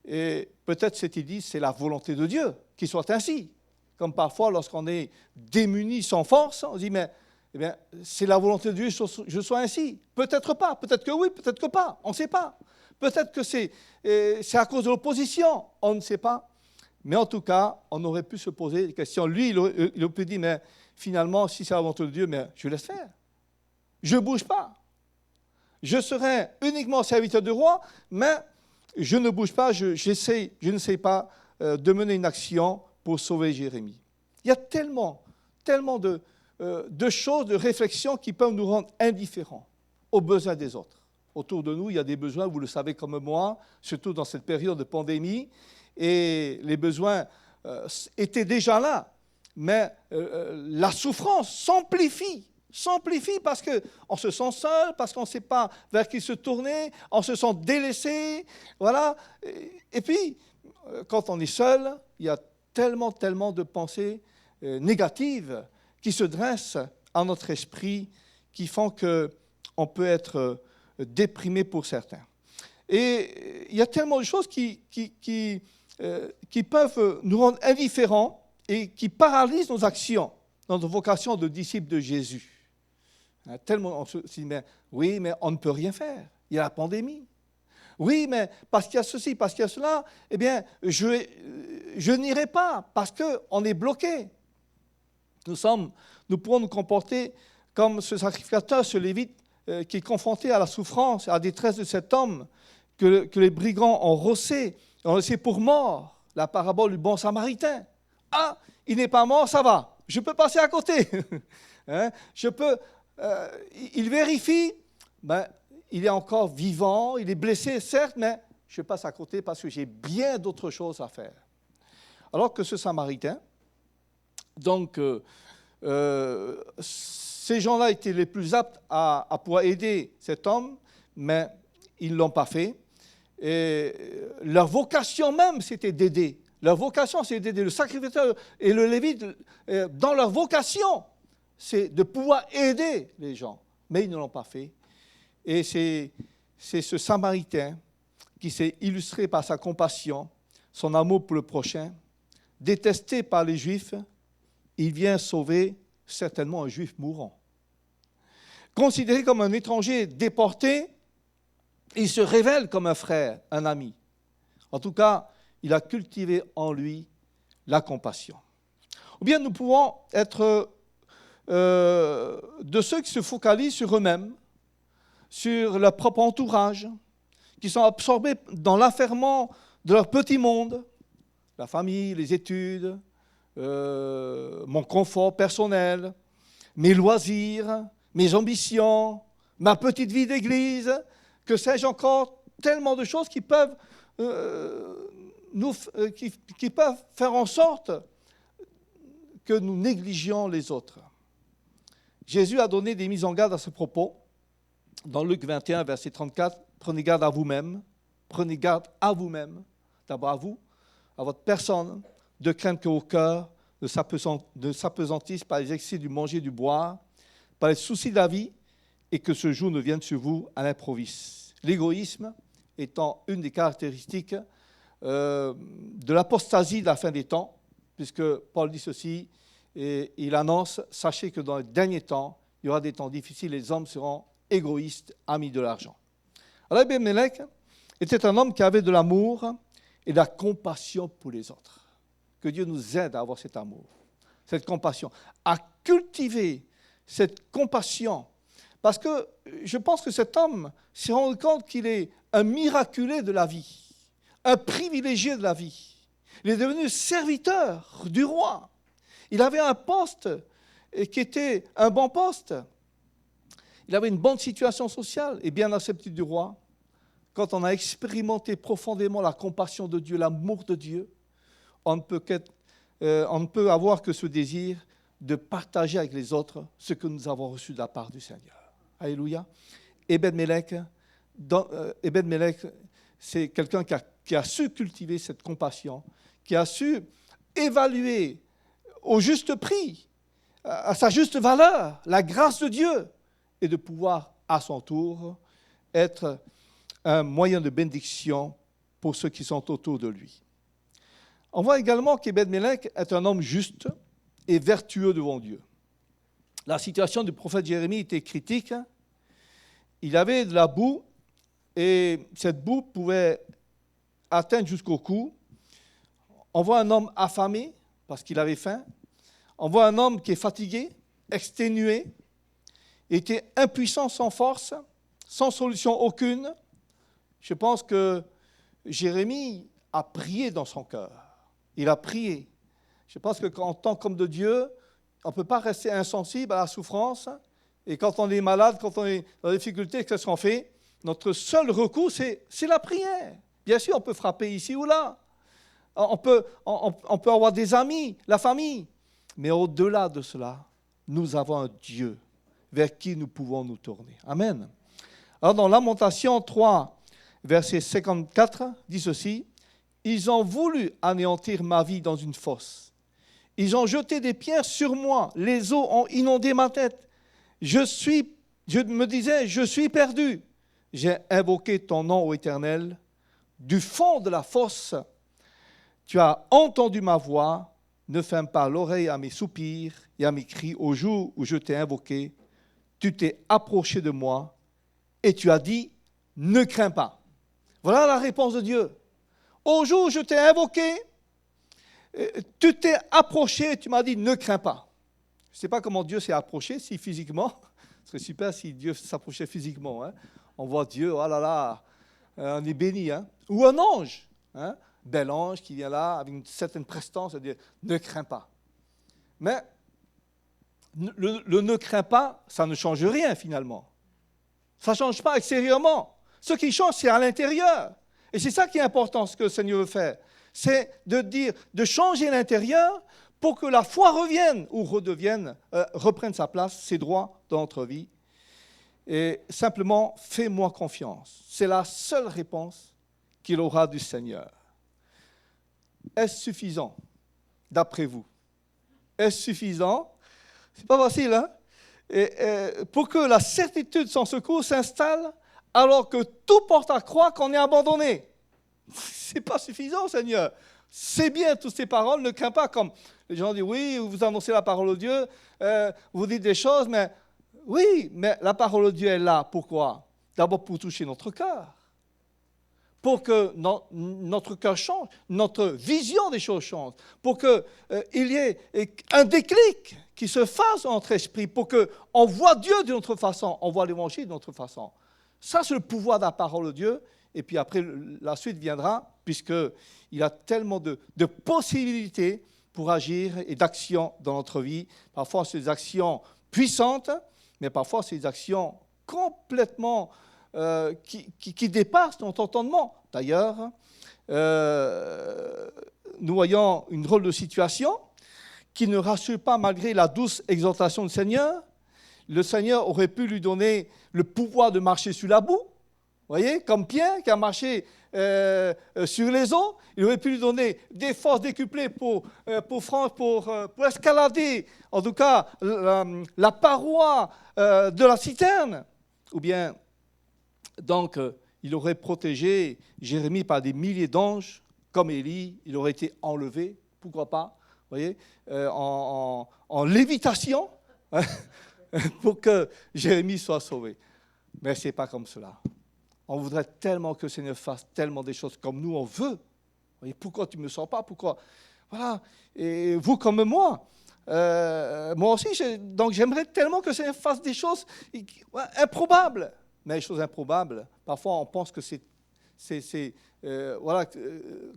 Et peut-être s'est-il dit, c'est la volonté de Dieu qu'il soit ainsi. Comme parfois, lorsqu'on est démuni sans force, on se dit, mais eh bien, c'est la volonté de Dieu que je sois ainsi. Peut-être pas, peut-être que oui, peut-être que pas, on ne sait pas. Peut-être que c'est à cause de l'opposition, on ne sait pas. Mais en tout cas, on aurait pu se poser des questions. Lui, il aurait pu dire, mais finalement, si c'est la volonté de Dieu, mais je laisse faire. Je ne bouge pas. Je serai uniquement serviteur du roi, mais je ne bouge pas, je ne sais pas de mener une action pour sauver Jérémie. Il y a tellement de choses, de réflexions qui peuvent nous rendre indifférents aux besoins des autres. Autour de nous, il y a des besoins, vous le savez comme moi, surtout dans cette période de pandémie, et les besoins étaient déjà là, mais la souffrance s'amplifie parce qu'on se sent seul, parce qu'on ne sait pas vers qui se tourner, on se sent délaissé, voilà. Et puis, quand on est seul, il y a tellement de pensées négatives qui se dressent à notre esprit, qui font qu'on peut être déprimé pour certains. Et il y a tellement de choses qui peuvent nous rendre indifférents et qui paralysent nos actions, notre vocation de disciples de Jésus. Tellement on se dit, mais on ne peut rien faire. Il y a la pandémie. Oui, mais parce qu'il y a ceci, parce qu'il y a cela, eh bien, je n'irai pas parce qu'on est bloqué. Nous pourrons nous comporter comme ce sacrificateur, ce lévite, qui est confronté à la souffrance, à la détresse de cet homme que les brigands ont laissé pour mort. La parabole du bon samaritain. Ah, il n'est pas mort, ça va. Je peux passer à côté. Il vérifie, il est encore vivant, il est blessé, certes, mais je passe à côté parce que j'ai bien d'autres choses à faire. Alors que ce Samaritain, donc, ces gens-là étaient les plus aptes à pouvoir aider cet homme, mais ils ne l'ont pas fait. Et leur vocation même, c'était d'aider. Leur vocation, c'est d'aider. Le sacrificateur et le lévite, dans leur vocation, c'est de pouvoir aider les gens. Mais ils ne l'ont pas fait. Et c'est ce Samaritain qui s'est illustré par sa compassion, son amour pour le prochain, détesté par les Juifs, il vient sauver certainement un Juif mourant. Considéré comme un étranger déporté, il se révèle comme un frère, un ami. En tout cas, il a cultivé en lui la compassion. Ou bien nous pouvons être de ceux qui se focalisent sur eux-mêmes, sur leur propre entourage, qui sont absorbés dans l'affairement de leur petit monde, la famille, les études, mon confort personnel, mes loisirs, mes ambitions, ma petite vie d'église, que sais-je encore, tellement de choses qui peuvent, qui peuvent faire en sorte que nous négligions les autres. Jésus a donné des mises en garde à ce propos. Dans Luc 21, verset 34, prenez garde à vous-même, d'abord à vous, à votre personne, de crainte que vos cœurs ne s'apesantissent par les excès du manger et du boire, par les soucis de la vie, et que ce jour ne vienne sur vous à l'improviste. L'égoïsme étant une des caractéristiques de l'apostasie de la fin des temps, puisque Paul dit ceci, et il annonce, sachez que dans les derniers temps, il y aura des temps difficiles, les hommes seront égoïstes, amis de l'argent. Alors Ebed-Mélec était un homme qui avait de l'amour et de la compassion pour les autres. Que Dieu nous aide à avoir cet amour, cette compassion, à cultiver cette compassion. Parce que je pense que cet homme s'est rendu compte qu'il est un miraculé de la vie, un privilégié de la vie. Il est devenu serviteur du roi. Il avait un poste qui était un bon poste. Il avait une bonne situation sociale et bien acceptée du roi. Quand on a expérimenté profondément la compassion de Dieu, l'amour de Dieu, on ne peut avoir que ce désir de partager avec les autres ce que nous avons reçu de la part du Seigneur. Alléluia. Ebed-Mélec Ebed-Melech, c'est quelqu'un qui a su cultiver cette compassion, qui a su évaluer au juste prix, à sa juste valeur, la grâce de Dieu, et de pouvoir, à son tour, être un moyen de bénédiction pour ceux qui sont autour de lui. On voit également qu'Ebed-Melech est un homme juste et vertueux devant Dieu. La situation du prophète Jérémie était critique. Il avait de la boue, et cette boue pouvait atteindre jusqu'au cou. On voit un homme affamé, parce qu'il avait faim. On voit un homme qui est fatigué, exténué, était impuissant, sans force, sans solution aucune. Je pense que Jérémie a prié dans son cœur. Il a prié. Je pense qu'en tant qu'homme de Dieu, on ne peut pas rester insensible à la souffrance. Et quand on est malade, quand on est dans des difficultés, qu'est-ce qu'on fait? Notre seul recours, c'est la prière. Bien sûr, on peut frapper ici ou là. On peut avoir des amis, la famille. Mais au-delà de cela, nous avons un Dieu vers qui nous pouvons nous tourner. Amen. Alors dans Lamentation 3, verset 54, dit ceci: « Ils ont voulu anéantir ma vie dans une fosse. Ils ont jeté des pierres sur moi. Les eaux ont inondé ma tête. Je me disais, je suis perdu. J'ai invoqué ton nom, ô Éternel. Du fond de la fosse, tu as entendu ma voix. Ne ferme pas l'oreille à mes soupirs et à mes cris au jour où je t'ai invoqué. Tu t'es approché de moi et tu as dit, ne crains pas. » Voilà la réponse de Dieu. Au jour où je t'ai invoqué, tu t'es approché et tu m'as dit, ne crains pas. Je ne sais pas comment Dieu s'est approché, si physiquement. Ce serait super si Dieu s'approchait physiquement. Hein. On voit Dieu, oh là là, on est béni. Hein. Ou un ange, hein. Bel ange qui vient là avec une certaine prestance et dire, ne crains pas. Mais le ne crains pas, ça ne change rien finalement. Ça ne change pas extérieurement. Ce qui change, c'est à l'intérieur. Et c'est ça qui est important, ce que le Seigneur veut faire. C'est de changer l'intérieur pour que la foi revienne ou reprenne sa place, ses droits dans notre vie. Et simplement, fais-moi confiance. C'est la seule réponse qu'il aura du Seigneur. Est-ce suffisant, d'après vous? Est-ce suffisant? C'est pas facile, hein? Pour que la certitude sans secours s'installe, alors que tout porte à croire qu'on est abandonné. C'est pas suffisant, Seigneur. C'est bien toutes ces paroles, ne crains pas, comme les gens disent, oui, vous annoncez la parole de Dieu, vous dites des choses, mais oui, mais la parole de Dieu est là. Pourquoi? D'abord pour toucher notre cœur. Pour que notre cœur change, notre vision des choses change, pour qu'il y ait un déclic qui se fasse dans notre esprit, pour qu'on voit Dieu d'une autre façon, on voit l'Évangile d'une autre façon. Ça, c'est le pouvoir de la parole de Dieu. Et puis après, la suite viendra, puisqu'il a tellement de possibilités pour agir et d'actions dans notre vie. Parfois, c'est des actions puissantes, mais parfois, c'est des actions complètement qui dépassent notre entendement. D'ailleurs, nous voyons une drôle de situation qui ne rassure pas malgré la douce exhortation du Seigneur. Le Seigneur aurait pu lui donner le pouvoir de marcher sur la boue. Vous voyez, comme Pierre qui a marché sur les eaux, il aurait pu lui donner des forces décuplées pour escalader, en tout cas, la paroi de la citerne. Ou bien, donc, il aurait protégé Jérémie par des milliers d'anges, comme Élie, il aurait été enlevé, pourquoi pas, vous voyez, en lévitation, pour que Jérémie soit sauvé. Mais ce n'est pas comme cela. On voudrait tellement que le Seigneur fasse tellement des choses comme nous on veut. Vous voyez, pourquoi tu ne me sors pas? Pourquoi? Voilà. Et vous comme moi. Moi aussi, donc j'aimerais tellement que le Seigneur fasse des choses improbables. Mais les choses improbables, parfois on pense que c'est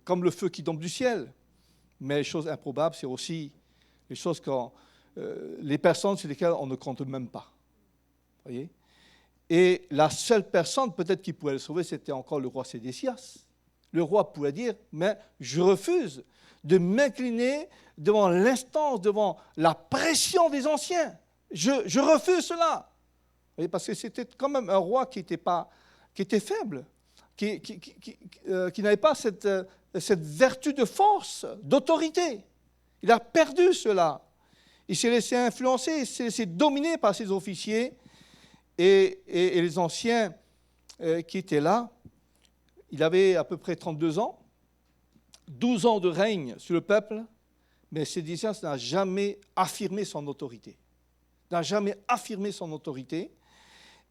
comme le feu qui tombe du ciel. Mais les choses improbables, c'est aussi les choses les personnes sur lesquelles on ne compte même pas. Vous voyez? Et la seule personne peut-être qui pouvait le sauver, c'était encore le roi Sédécias. Le roi pouvait dire, mais je refuse de m'incliner devant l'instance, devant la pression des anciens. Je refuse cela. Vous voyez, parce que c'était quand même un roi qui n'était pas qui était faible, qui n'avait pas cette vertu de force, d'autorité. Il a perdu cela. Il s'est laissé influencer, il s'est laissé dominer par ses officiers et les anciens qui étaient là. Il avait à peu près 32 ans, 12 ans de règne sur le peuple, mais Sédécias n'a jamais affirmé son autorité. N'a jamais affirmé son autorité.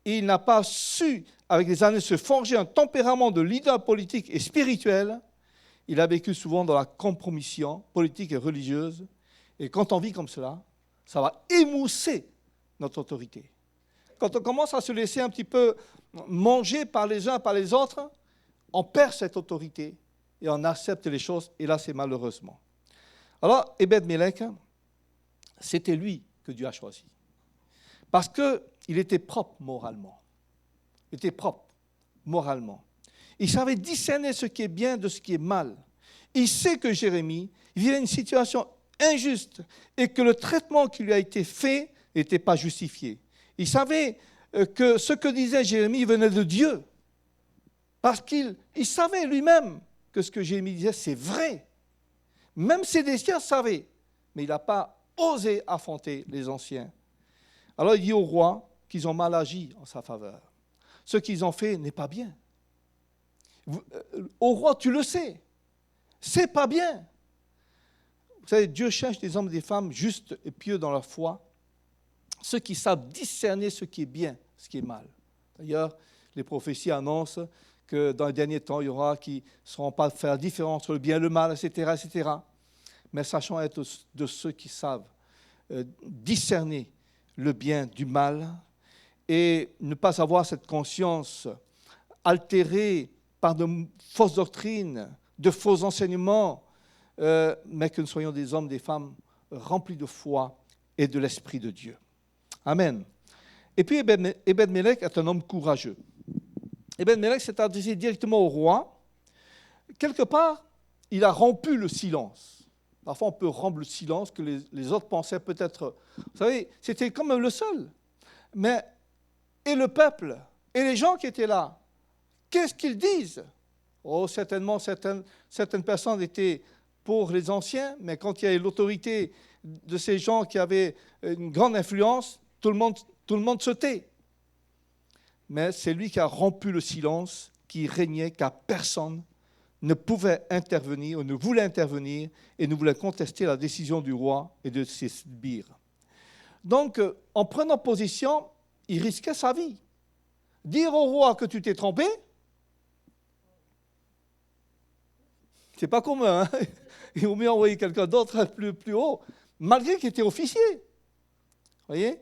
Il n'a pas su, avec les années, se forger un tempérament de leader politique et spirituel. Il a vécu souvent dans la compromission politique et religieuse. Et quand on vit comme cela, ça va émousser notre autorité. Quand on commence à se laisser un petit peu manger par les uns, par les autres, on perd cette autorité et on accepte les choses. Et là, c'est malheureusement. Alors, Ebed-Mélec, c'était lui que Dieu a choisi. Parce qu'il était propre moralement. Il était propre moralement. Il savait discerner ce qui est bien de ce qui est mal. Il sait que Jérémie vivait une situation injuste et que le traitement qui lui a été fait n'était pas justifié. Il savait que ce que disait Jérémie venait de Dieu. Parce qu'il savait lui-même que ce que Jérémie disait, c'est vrai. Même Sédécias savait, mais il n'a pas osé affronter les anciens. Alors il dit au roi qu'ils ont mal agi en sa faveur. Ce qu'ils ont fait n'est pas bien. Au roi, tu le sais, c'est pas bien. Vous savez, Dieu cherche des hommes et des femmes justes et pieux dans leur foi, ceux qui savent discerner ce qui est bien, ce qui est mal. D'ailleurs, les prophéties annoncent que dans les derniers temps, il y aura qui ne sauront pas faire la différence entre le bien et le mal, etc., etc. Mais sachons être de ceux qui savent discerner le bien du mal et ne pas avoir cette conscience altérée par de fausses doctrines, de faux enseignements, mais que nous soyons des hommes, des femmes remplis de foi et de l'Esprit de Dieu. Amen. Et puis Ebed-Mélec est un homme courageux. Ebed-Mélec s'est adressé directement au roi. Quelque part, il a rompu le silence. Parfois, on peut rompre le silence que les autres pensaient peut-être... Vous savez, c'était quand même le seul. Mais, et le peuple, et les gens qui étaient là, qu'est-ce qu'ils disent? Oh, certainement, certaines personnes étaient pour les anciens, mais quand il y avait l'autorité de ces gens qui avaient une grande influence, tout le monde se tait. Mais c'est lui qui a rompu le silence, qui régnait, car personne ne pouvait intervenir, ou ne voulait intervenir, et ne voulait contester la décision du roi et de ses sbires. Donc, en prenant position, il risquait sa vie. Dire au roi que tu t'es trompé, c'est pas commun, hein? Il vaut mieux envoyer quelqu'un d'autre plus haut, malgré qu'il était officier. Vous voyez?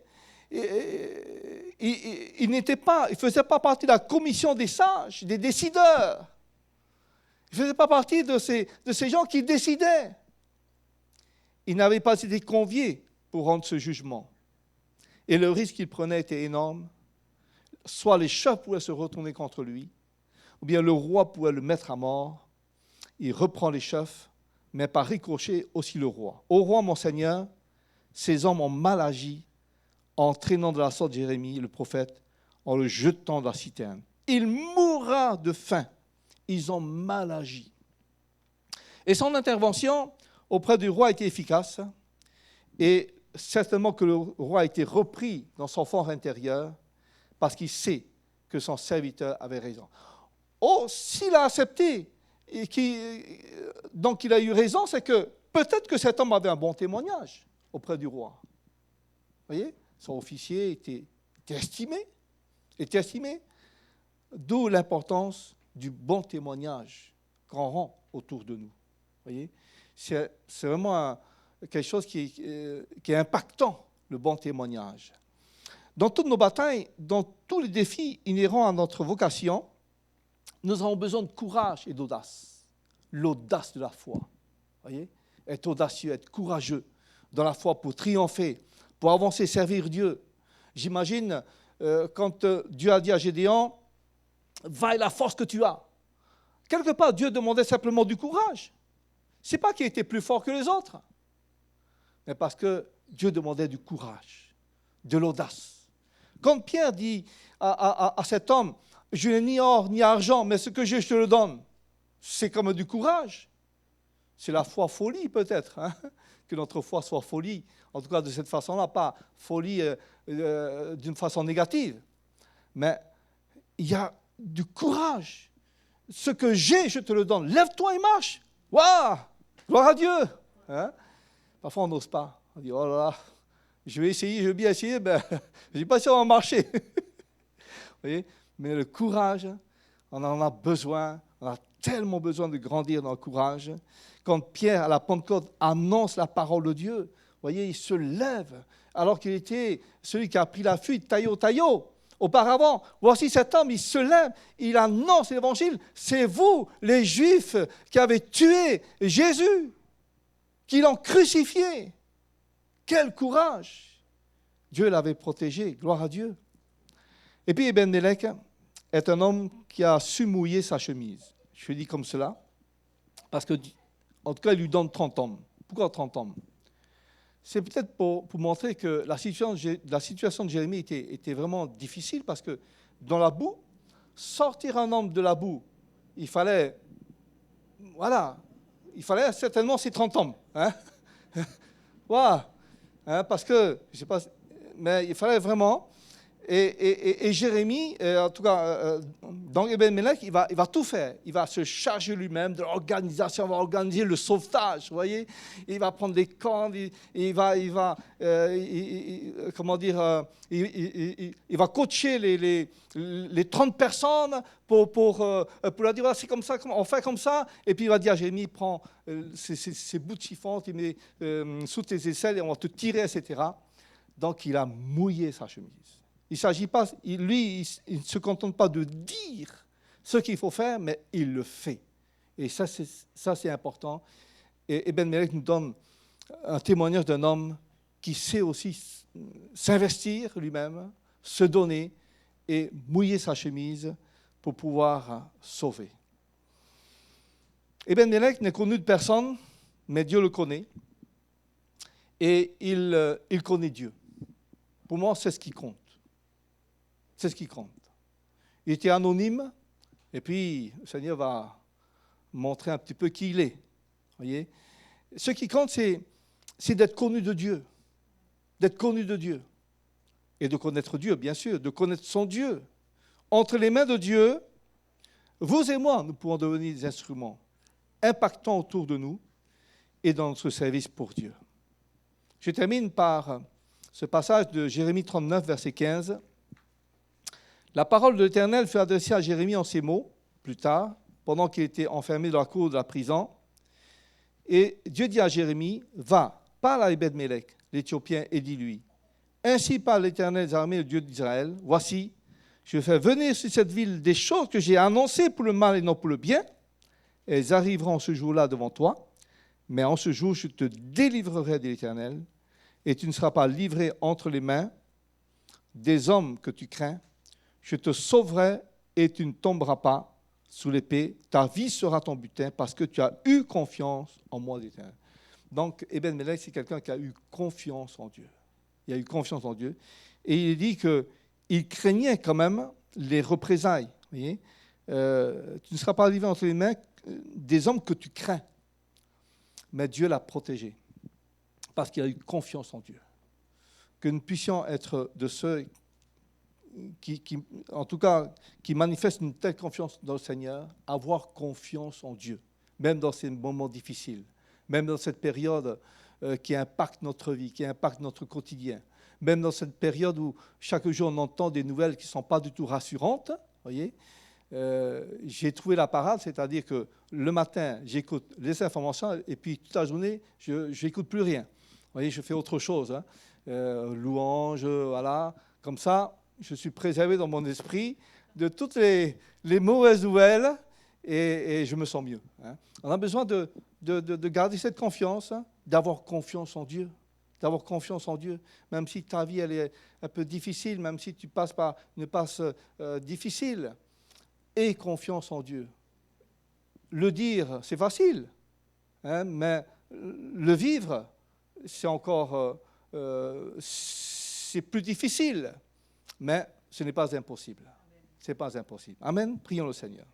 Il ne faisait pas partie de la commission des sages, des décideurs. Il ne faisait pas partie de ces gens qui décidaient. Il n'avait pas été convié pour rendre ce jugement. Et le risque qu'il prenait était énorme. Soit les chefs pouvaient se retourner contre lui, ou bien le roi pouvait le mettre à mort. Il reprend les chefs, mais par ricochet aussi le roi. Ô roi, mon Seigneur, ces hommes ont mal agi en traînant de la sorte Jérémie, le prophète, en le jetant dans la citerne. Il mourra de faim. Ils ont mal agi. Et son intervention auprès du roi a été efficace, et certainement que le roi a été repris dans son fort intérieur, parce qu'il sait que son serviteur avait raison. Oh, s'il a accepté, donc il a eu raison, c'est que peut-être que cet homme avait un bon témoignage auprès du roi. Vous voyez, son officier était estimé, d'où l'importance du bon témoignage qu'on rend autour de nous. Vous voyez, c'est vraiment quelque chose qui est impactant, le bon témoignage. Dans toutes nos batailles, dans tous les défis inhérents à notre vocation, nous avons besoin de courage et d'audace. L'audace de la foi. Vous voyez, être audacieux, être courageux dans la foi pour triompher, pour avancer, servir Dieu. J'imagine quand Dieu a dit à Gédéon, va et la force que tu as. Quelque part, Dieu demandait simplement du courage. Ce n'est pas qu'il était plus fort que les autres, mais parce que Dieu demandait du courage, de l'audace. Quand Pierre dit à cet homme, je n'ai ni or ni argent, mais ce que j'ai, je te le donne. C'est comme du courage. C'est la foi folie peut-être, hein, que notre foi soit folie. En tout cas de cette façon-là, pas folie d'une façon négative. Mais il y a du courage. Ce que j'ai, je te le donne. Lève-toi et marche. Waouh! Gloire à Dieu. Hein? Parfois, on n'ose pas. On dit, oh là là, je vais essayer, je vais bien essayer, ben, je n'ai pas si on va marcher. Vous voyez? Mais le courage, on en a besoin. On a tellement besoin de grandir dans le courage. Quand Pierre, à la Pentecôte, annonce la parole de Dieu, vous voyez, il se lève, alors qu'il était celui qui a pris la fuite, taillot. Auparavant, voici cet homme, il se lève, il annonce l'évangile. C'est vous, les Juifs, qui avez tué Jésus, qui l'ont crucifié. Quel courage! Dieu l'avait protégé, gloire à Dieu. Et puis Eben-Mélec est un homme qui a su mouiller sa chemise. Je le dis comme cela, parce que, en tout cas, il lui donne 30 hommes. Pourquoi 30 hommes? C'est peut-être pour montrer que la situation de Jérémie était vraiment difficile, parce que dans la boue, sortir un homme de la boue, il fallait certainement ces 30 hommes. Hein? Voilà. Hein, parce que, je ne sais pas, mais il fallait vraiment. Et Jérémie, en tout cas, dans Eben-Mélec, il va tout faire. Il va se charger lui-même de l'organisation, il va organiser le sauvetage, vous voyez. Il va prendre des camps, il va coacher les 30 personnes pour leur dire, voilà, c'est comme ça, on fait comme ça. Et puis il va dire à Jérémie, prends ces bouts de chiffon, tu mets sous tes aisselles et on va te tirer, etc. Donc il a mouillé sa chemise. Il ne s'agit pas, lui, il ne se contente pas de dire ce qu'il faut faire, mais il le fait. Et ça, c'est important. Et Ben-Mélec nous donne un témoignage d'un homme qui sait aussi s'investir lui-même, se donner et mouiller sa chemise pour pouvoir sauver. Et Ben-Mélec n'est connu de personne, mais Dieu le connaît. Et il connaît Dieu. Pour moi, c'est ce qui compte. C'est ce qui compte. Il était anonyme, et puis le Seigneur va montrer un petit peu qui il est. Voyez? Ce qui compte, c'est d'être connu de Dieu. D'être connu de Dieu. Et de connaître Dieu, bien sûr, de connaître son Dieu. Entre les mains de Dieu, vous et moi, nous pouvons devenir des instruments impactants autour de nous et dans notre service pour Dieu. Je termine par ce passage de Jérémie 39, verset 15. La parole de l'Éternel fut adressée à Jérémie en ces mots, plus tard, pendant qu'il était enfermé dans la cour de la prison. Et Dieu dit à Jérémie, va, parle à Ebed-Mélec, l'Éthiopien, et dis-lui, ainsi parle l'Éternel des armées, le Dieu d'Israël, voici, je fais venir sur cette ville des choses que j'ai annoncées pour le mal et non pour le bien. Elles arriveront ce jour-là devant toi, mais en ce jour, je te délivrerai de l'Éternel, et tu ne seras pas livré entre les mains des hommes que tu crains. Je te sauverai et tu ne tomberas pas sous l'épée. Ta vie sera ton butin parce que tu as eu confiance en moi, l'Éternel. Donc, Eben-Mélec, c'est quelqu'un qui a eu confiance en Dieu. Il a eu confiance en Dieu. Et il dit qu'il craignait quand même les représailles. Vous voyez, tu ne seras pas livré entre les mains des hommes que tu crains. Mais Dieu l'a protégé parce qu'il a eu confiance en Dieu. Que nous puissions être de ceux en tout cas, qui manifestent une telle confiance dans le Seigneur, avoir confiance en Dieu, même dans ces moments difficiles, même dans cette période qui impacte notre vie, qui impacte notre quotidien, même dans cette période où chaque jour on entend des nouvelles qui ne sont pas du tout rassurantes. Voyez, j'ai trouvé la parade, c'est-à-dire que le matin, j'écoute les informations et puis toute la journée, je n'écoute plus rien. Voyez, je fais autre chose, hein. Louange, voilà, comme ça. Je suis préservé dans mon esprit de toutes les mauvaises nouvelles et je me sens mieux. Hein. On a besoin de garder cette confiance, hein, d'avoir confiance en Dieu. D'avoir confiance en Dieu, même si ta vie elle est un peu difficile, même si tu passes par une passe difficile. Aie confiance en Dieu. Le dire, c'est facile, hein, mais le vivre, c'est encore c'est plus difficile. Mais ce n'est pas impossible. Ce n'est pas impossible. Amen. Prions le Seigneur.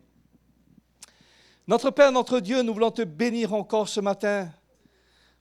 Notre Père, notre Dieu, nous voulons te bénir encore ce matin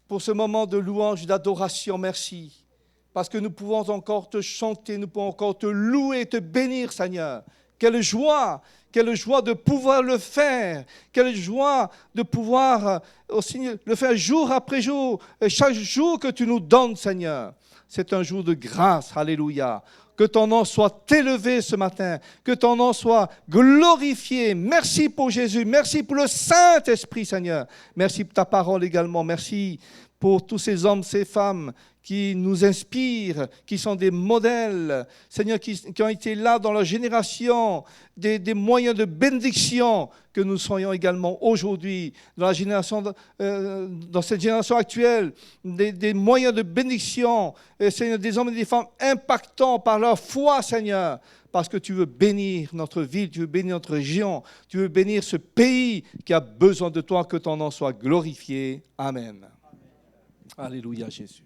pour ce moment de louange et d'adoration. Merci. Parce que nous pouvons encore te chanter, nous pouvons encore te louer, te bénir, Seigneur. Quelle joie de pouvoir le faire. Quelle joie de pouvoir aussi le faire jour après jour, chaque jour que tu nous donnes, Seigneur. C'est un jour de grâce. Alléluia. Que ton nom soit élevé ce matin, que ton nom soit glorifié. Merci pour Jésus, merci pour le Saint-Esprit, Seigneur. Merci pour ta parole également, merci pour tous ces hommes, ces femmes qui nous inspirent, qui sont des modèles, Seigneur, qui ont été là dans leur génération, des moyens de bénédiction que nous soyons également aujourd'hui, dans cette génération actuelle, des moyens de bénédiction, Seigneur, des hommes et des femmes impactants par leur foi, Seigneur, parce que tu veux bénir notre ville, tu veux bénir notre région, tu veux bénir ce pays qui a besoin de toi, que ton nom soit glorifié. Amen. Alléluia, Jésus.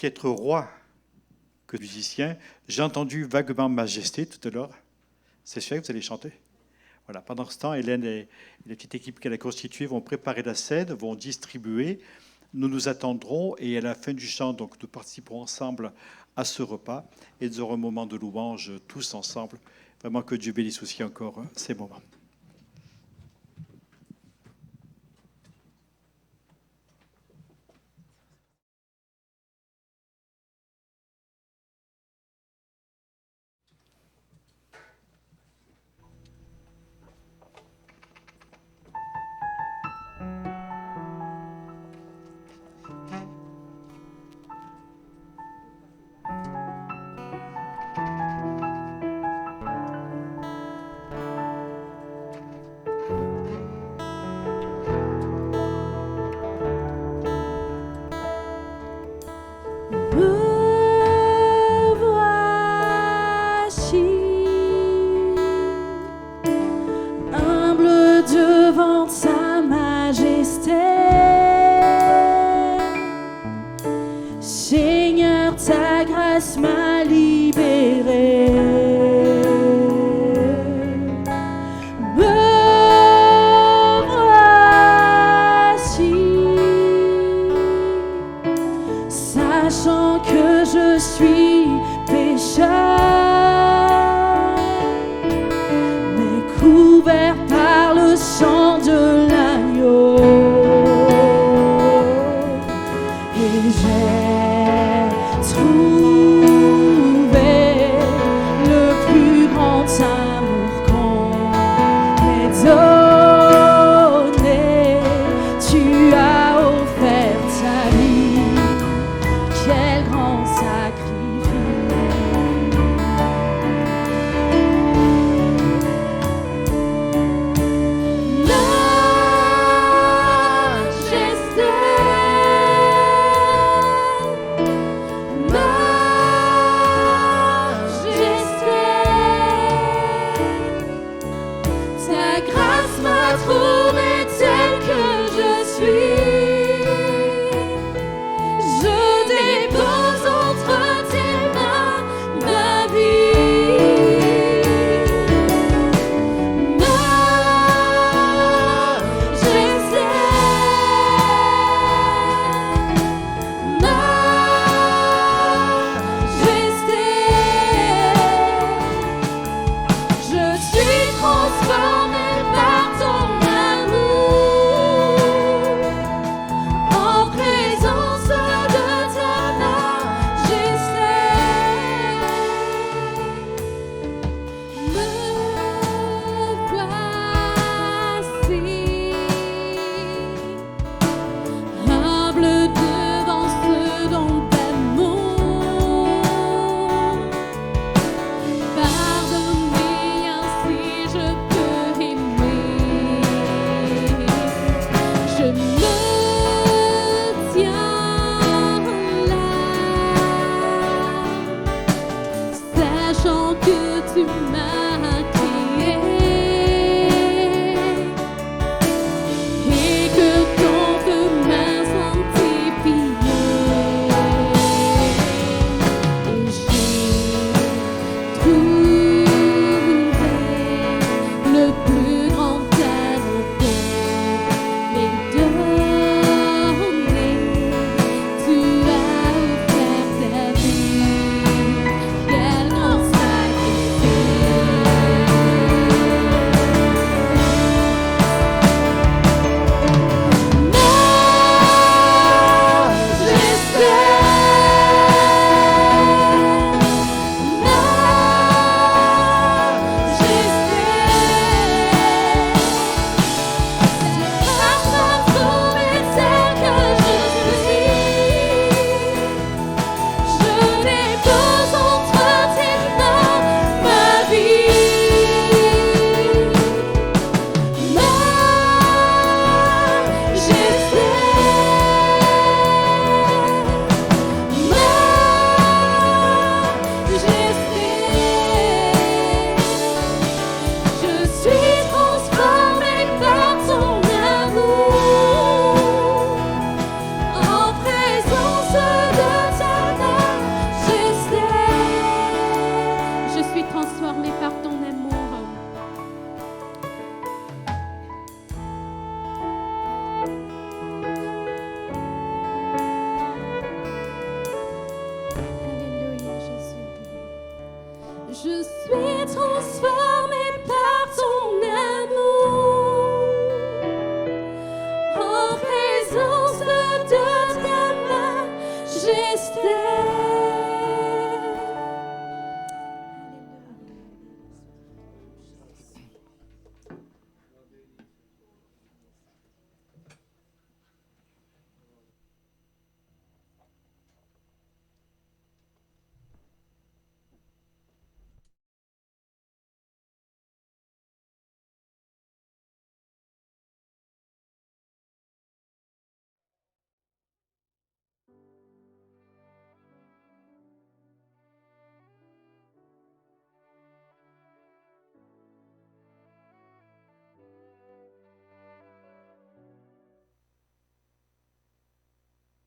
Être roi que musicien. J'ai entendu vaguement Majesté tout à l'heure. C'est sûr que vous allez chanter. Voilà. Pendant ce temps, Hélène et la petite équipe qu'elle a constituée vont préparer la scène, vont distribuer. Nous nous attendrons et à la fin du chant, donc, nous participerons ensemble à ce repas et nous aurons un moment de louange tous ensemble. Vraiment que Dieu bénisse aussi encore ces moments.
Sa majesté, Seigneur, ta grâce m'a libéré. Me voici, sachant que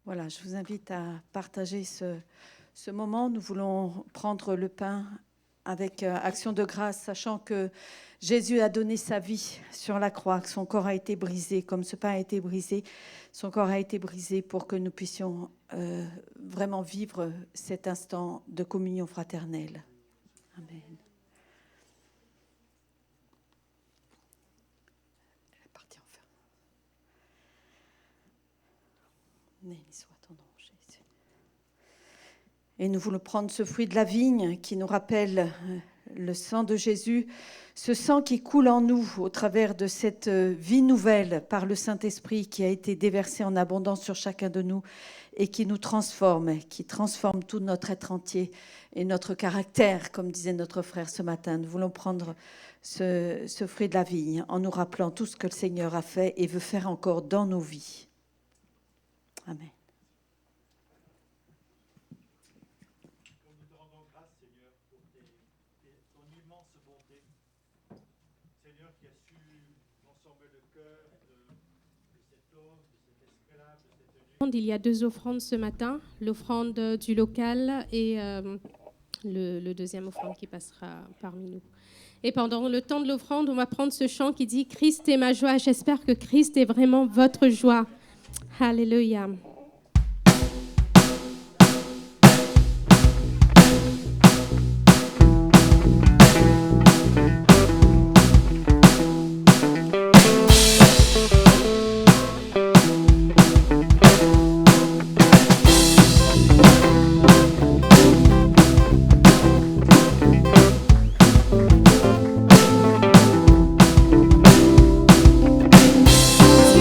Voilà, je vous invite à partager ce moment. Nous voulons prendre le pain avec action de grâce, sachant que Jésus a donné sa vie sur la croix, que son corps a été brisé, comme ce pain a été brisé, son corps a été brisé pour que nous puissions vraiment vivre cet instant de communion fraternelle. Amen. Elle est partie en feu. Béni soit ton nom, Jésus. Et nous voulons prendre ce fruit de la vigne qui nous rappelle le sang de Jésus, ce sang qui coule en nous au travers de cette vie nouvelle par le Saint-Esprit qui a été déversé en abondance sur chacun de nous et qui nous transforme, qui transforme tout notre être entier et notre caractère, comme disait notre frère ce matin. Nous voulons prendre ce fruit de la vigne en nous rappelant tout ce que le Seigneur a fait et veut faire encore dans nos vies. Amen.
Nous te rendons grâce, Seigneur, pour ton immense bonté. Seigneur, qui a su transformer le cœur de cet homme, de cet esclave, de cette nuit.
Il y a 2 offrandes ce matin, l'offrande du local et le deuxième offrande qui passera parmi nous. Et pendant le temps de l'offrande, on va prendre ce chant qui dit « Christ est ma joie ». J'espère que Christ est vraiment votre joie. Alléluia.
Tu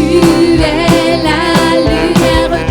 es la lumière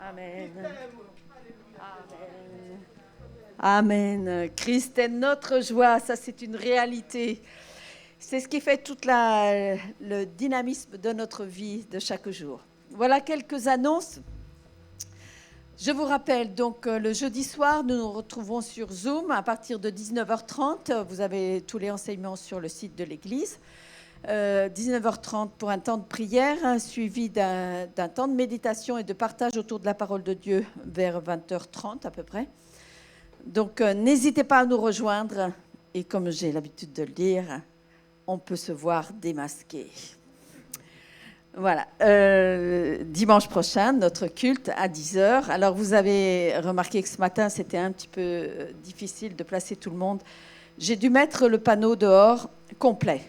Amen. Amen. Amen. Christ est notre joie, ça c'est une réalité. C'est ce qui fait tout le dynamisme de notre vie de chaque jour. Voilà quelques annonces. Je vous rappelle, donc, le jeudi soir, nous nous retrouvons sur Zoom à partir de 19h30. Vous avez tous les enseignements sur le site de l'Église. 19h30 pour un temps de prière, suivi d'un temps de méditation et de partage autour de la parole de Dieu vers 20h30 à peu près. Donc, n'hésitez pas à nous rejoindre. Et comme j'ai l'habitude de le dire, on peut se voir démasqué. Voilà. Dimanche prochain, notre culte à 10h. Alors, vous avez remarqué que ce matin, c'était un petit peu difficile de placer tout le monde. J'ai dû mettre le panneau dehors complet.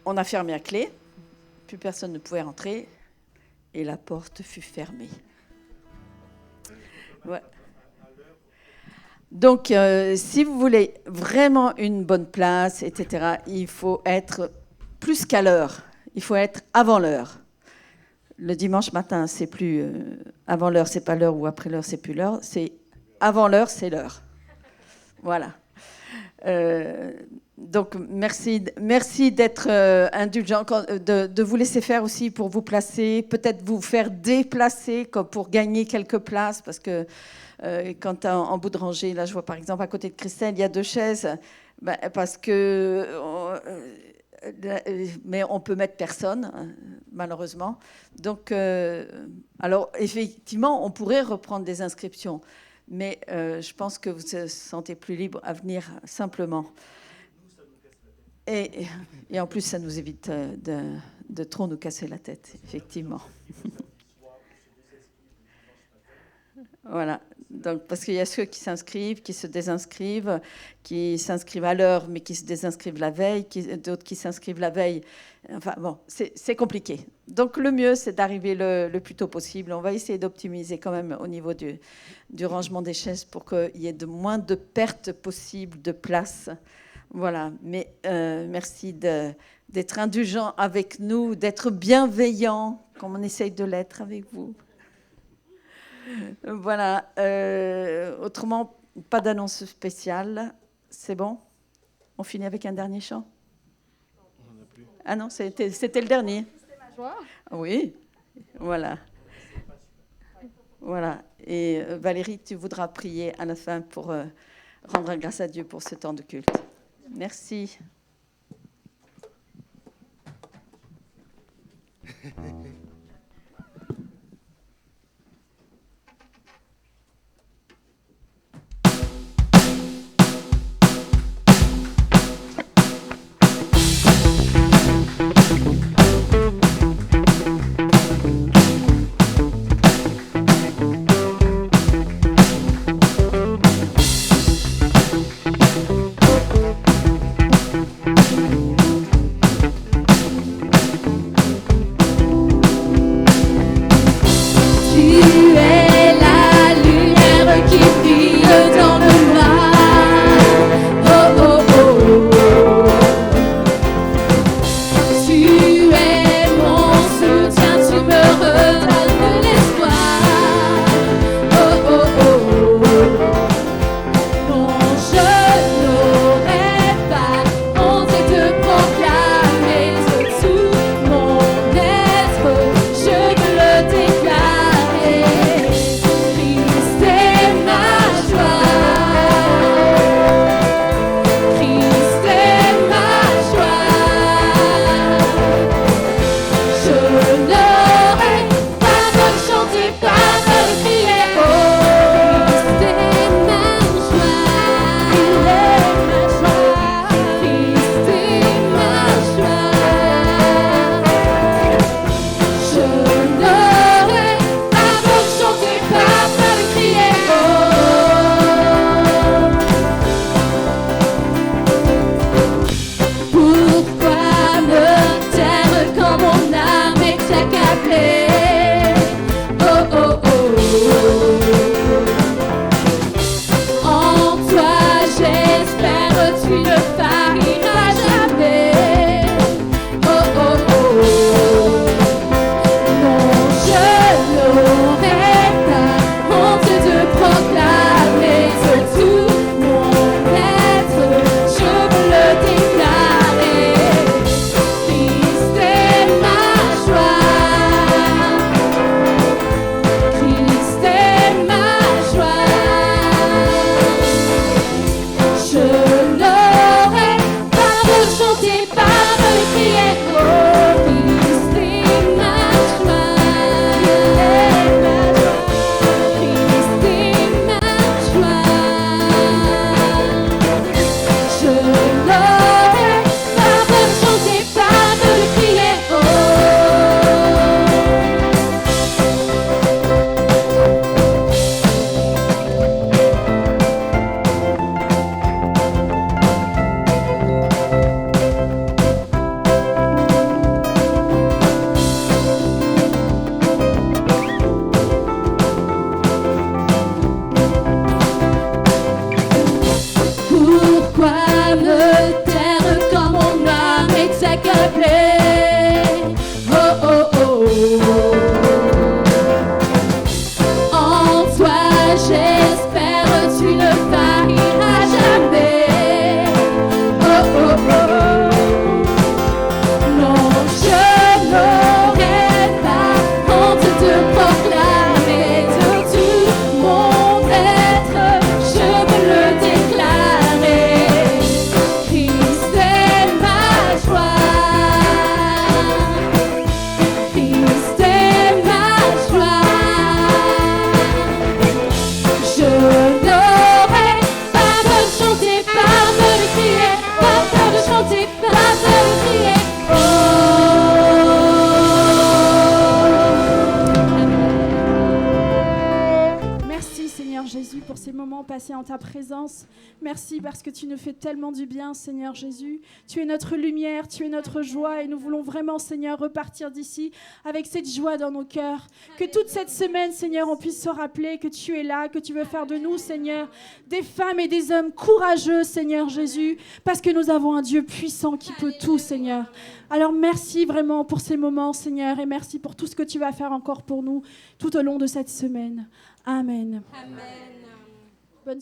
On a fermé à clé. Plus personne ne pouvait rentrer. Et la porte fut fermée. Ouais. Donc, si vous voulez vraiment une bonne place, etc., il faut être plus qu'à l'heure. Il faut être avant l'heure. Le dimanche matin, c'est plus avant l'heure, c'est pas l'heure, ou après l'heure, c'est plus l'heure. C'est avant l'heure, c'est l'heure. Voilà. Donc, merci d'être indulgent, de vous laisser faire aussi pour vous placer, peut-être vous faire déplacer comme pour gagner quelques places, parce que quand en bout de rangée, là, je vois par exemple à côté de Christelle, il y a 2 chaises, parce que... mais on peut mettre personne, malheureusement. Donc, alors, effectivement, on pourrait reprendre des inscriptions, mais je pense que vous vous sentez plus libre à venir simplement. Et en plus, ça nous évite de trop nous casser la tête, effectivement. Voilà. Donc, parce qu'il y a ceux qui s'inscrivent, qui se désinscrivent, qui s'inscrivent à l'heure, mais qui se désinscrivent la veille, d'autres qui s'inscrivent la veille. Enfin, bon, c'est compliqué. Donc, le mieux, c'est d'arriver le plus tôt possible. On va essayer d'optimiser quand même au niveau du rangement des chaises pour qu'il y ait de moins de pertes possibles de place. Voilà. Mais merci d'être indulgent avec nous, d'être bienveillant, comme on essaye de l'être avec vous. Voilà. Autrement, pas d'annonce spéciale. C'est bon? On finit avec un dernier chant? Ah non, c'était le dernier. C'était ma joie. Oui. Voilà. Voilà. Et Valérie, tu voudras prier à la fin pour rendre grâce à Dieu pour ce temps de culte. Merci.
te plaît. Oh, oh, oh. En toi j'espère, tu ne failliras jamais. Oh, oh, oh. Non, je n'aurai pas honte de proclamer de tout mon être, je veux le déclarer. Christ est ma joie, Christ est ma joie. Je n'aurai pas peur de chanter, pas peur de crier, pas peur de chanter, pas peur de crier. Merci Seigneur Jésus pour ces moments passés en ta présence. Merci parce que tu nous fais tellement du bien, Seigneur Jésus. Tu es notre lumière, tu es notre joie et nous voulons vraiment, Seigneur, repartir d'ici avec cette joie dans nos cœurs. Que toute cette semaine, Seigneur, on puisse se rappeler que tu es là, que tu veux faire de nous, Seigneur, des femmes et des hommes courageux, Seigneur Jésus, parce que nous avons un Dieu puissant qui peut tout, Seigneur. Alors merci vraiment pour ces moments, Seigneur, et merci pour tout ce que tu vas faire encore pour nous tout au long de cette semaine. Amen.
Amen.
Bonne